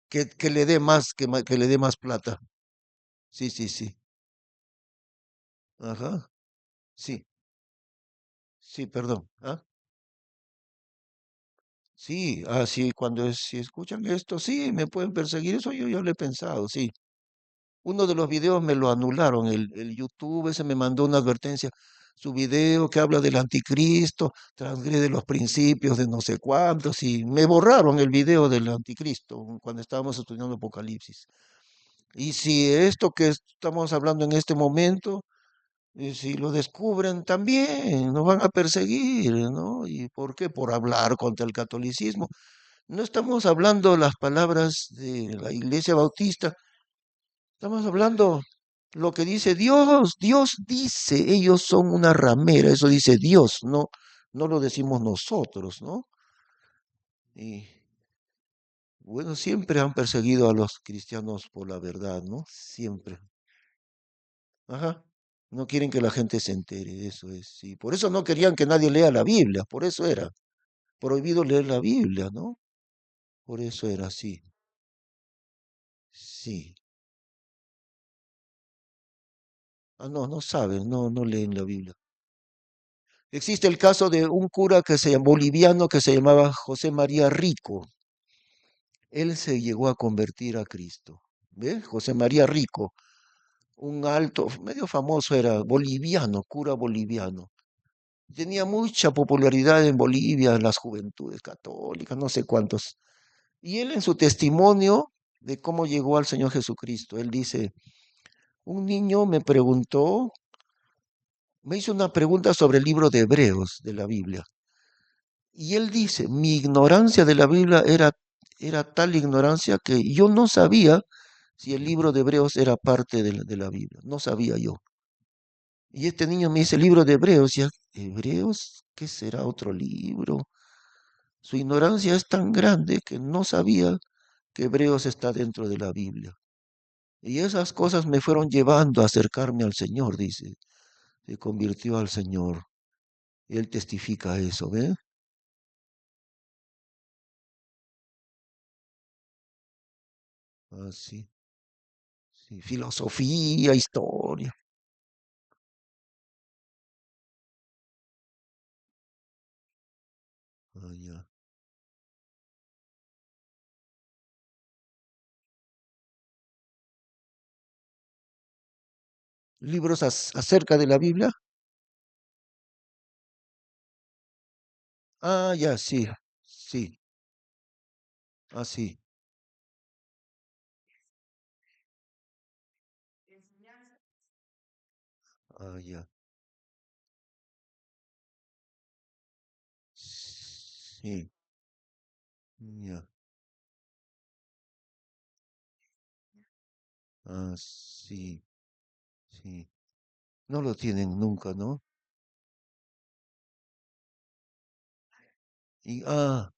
S1: que le dé más, que le dé más plata. Sí, sí, sí. Ajá. Sí, sí, perdón. ¿Ah? Sí, sí, si escuchan esto, sí, me pueden perseguir, eso yo ya lo he pensado, sí. Uno de los videos me lo anularon, el YouTube ese me mandó una advertencia, su video que habla del anticristo, transgrede los principios de no sé cuántos, y me borraron el video del anticristo cuando estábamos estudiando Apocalipsis. Y si esto que estamos hablando en este momento, si lo descubren también, nos van a perseguir, ¿no? ¿Y por qué? Por hablar contra el catolicismo. No estamos hablando las palabras de la Iglesia Bautista, estamos hablando lo que dice Dios. Dios dice, ellos son una ramera, eso dice Dios, no, no lo decimos nosotros, ¿no? Y bueno, siempre han perseguido a los cristianos por la verdad, ¿no? Siempre. Ajá. No quieren que la gente se entere, eso es. Sí. Por eso no querían que nadie lea la Biblia, por eso era prohibido leer la Biblia, ¿no? Por eso era así. Sí. Ah, no, no saben, no, no leen la Biblia. Existe el caso de un cura boliviano que se llamaba José María Rico. Él se llegó a convertir a Cristo. ¿Ves? José María Rico, un alto, medio famoso era, boliviano, cura boliviano. Tenía mucha popularidad en Bolivia, en las juventudes católicas, no sé cuántos. Y él en su testimonio de cómo llegó al Señor Jesucristo, él dice, un niño me preguntó, me hizo una pregunta sobre el libro de Hebreos de la Biblia. Y él dice, mi ignorancia de la Biblia era tal ignorancia que yo no sabía si el libro de Hebreos era parte de la Biblia. No sabía yo. Y este niño me dice, libro de Hebreos, ya, ¿Hebreos? ¿Qué será otro libro? Su ignorancia es tan grande que no sabía que Hebreos está dentro de la Biblia. Y esas cosas me fueron llevando a acercarme al Señor, dice. Se convirtió al Señor. Y él testifica eso, ¿ve? Así, sí. Filosofía, historia. Ah, ya. Libros acerca de la Biblia. Ah, ya, sí, sí, sí, ya, sí, ya, sí, sí. No lo tienen nunca, ¿no? Y, ya,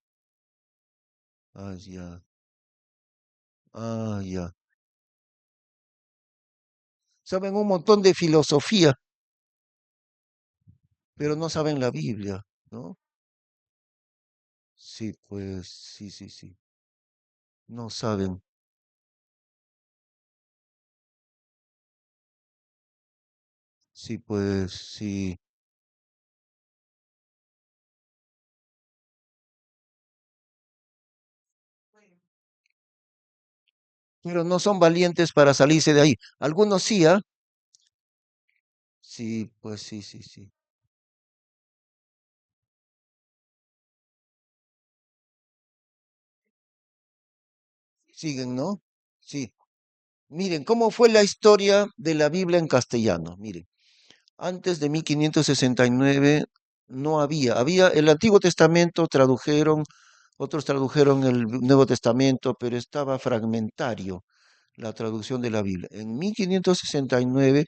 S1: ya. Saben un montón de filosofía, pero no saben la Biblia, ¿no? Sí, pues, sí, sí, sí. No saben. Sí, pues, sí. Pero no son valientes para salirse de ahí. Algunos sí, ¿ah? Sí, pues sí, sí, sí. Siguen, ¿no? Sí. Miren, ¿cómo fue la historia de la Biblia en castellano? Miren, antes de 1569 no había el Antiguo Testamento tradujeron, otros tradujeron el Nuevo Testamento, pero estaba fragmentario la traducción de la Biblia. En 1569,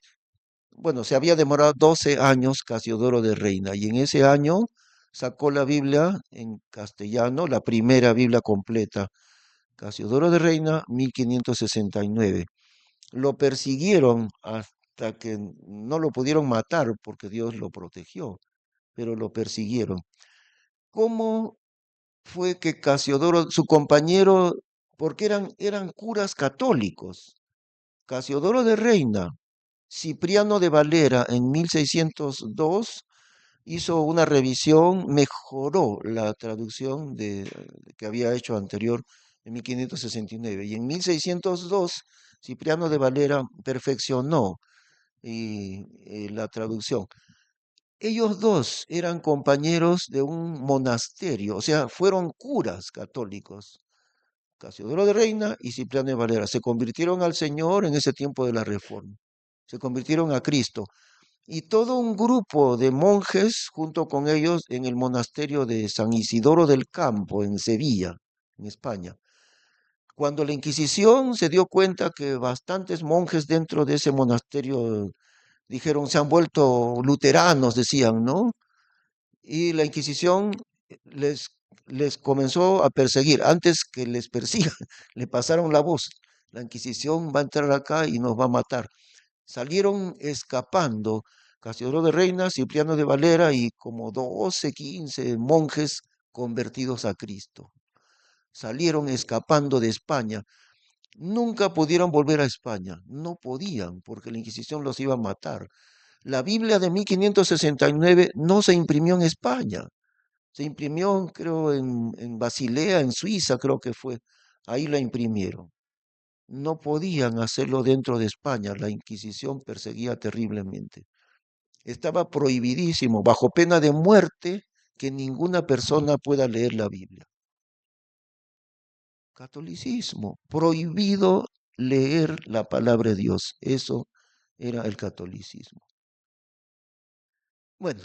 S1: bueno, se había demorado 12 años Casiodoro de Reina, y en ese año sacó la Biblia en castellano, la primera Biblia completa. Casiodoro de Reina, 1569. Lo persiguieron hasta que no lo pudieron matar porque Dios lo protegió, pero lo persiguieron. ¿Cómo fue que Casiodoro, su compañero, porque eran curas católicos, Casiodoro de Reina, Cipriano de Valera en 1602 hizo una revisión, mejoró la traducción que había hecho anterior en 1569 y en 1602 Cipriano de Valera perfeccionó la traducción. Ellos dos eran compañeros de un monasterio, o sea, fueron curas católicos, Casiodoro de Reina y Cipriano de Valera. Se convirtieron al Señor en ese tiempo de la Reforma, se convirtieron a Cristo. Y todo un grupo de monjes junto con ellos en el monasterio de San Isidoro del Campo, en Sevilla, en España. Cuando la Inquisición se dio cuenta que bastantes monjes dentro de ese monasterio dijeron, se han vuelto luteranos, decían, ¿no? Y la Inquisición les, les comenzó a perseguir. Antes que les persigan, le pasaron la voz. La Inquisición va a entrar acá y nos va a matar. Salieron escapando Casiodoro de Reina, Cipriano de Valera y como 12, 15 monjes convertidos a Cristo. Salieron escapando de España. Nunca pudieron volver a España. No podían porque la Inquisición los iba a matar. La Biblia de 1569 no se imprimió en España, se imprimió, creo, en Basilea, en Suiza, creo que fue. Ahí la imprimieron. No podían hacerlo dentro de España, la Inquisición perseguía terriblemente. Estaba prohibidísimo, bajo pena de muerte, que ninguna persona pueda leer la Biblia. Catolicismo, prohibido leer la palabra de Dios. Eso era el catolicismo. Bueno,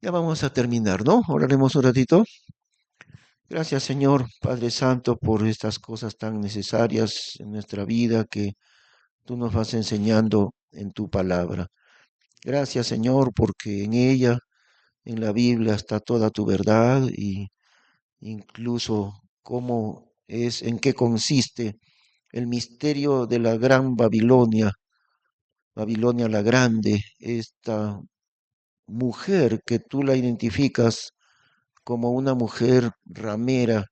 S1: ya vamos a terminar, ¿no? Oraremos un ratito. Gracias, Señor Padre Santo, por estas cosas tan necesarias en nuestra vida que tú nos vas enseñando en tu palabra. Gracias, Señor, porque en ella, en la Biblia, está toda tu verdad y incluso cómo es, en qué consiste el misterio de la gran Babilonia, Babilonia la Grande, esta mujer que tú la identificas como una mujer ramera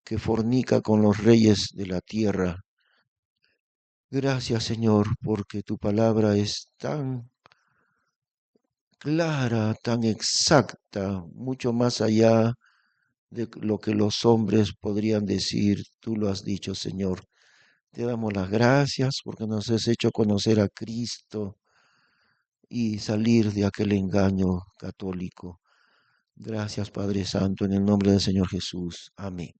S1: que fornica con los reyes de la tierra. Gracias, Señor, porque tu palabra es tan clara, tan exacta, mucho más allá de lo que los hombres podrían decir. Tú lo has dicho, Señor. Te damos las gracias porque nos has hecho conocer a Cristo y salir de aquel engaño católico. Gracias, Padre Santo, en el nombre del Señor Jesús. Amén.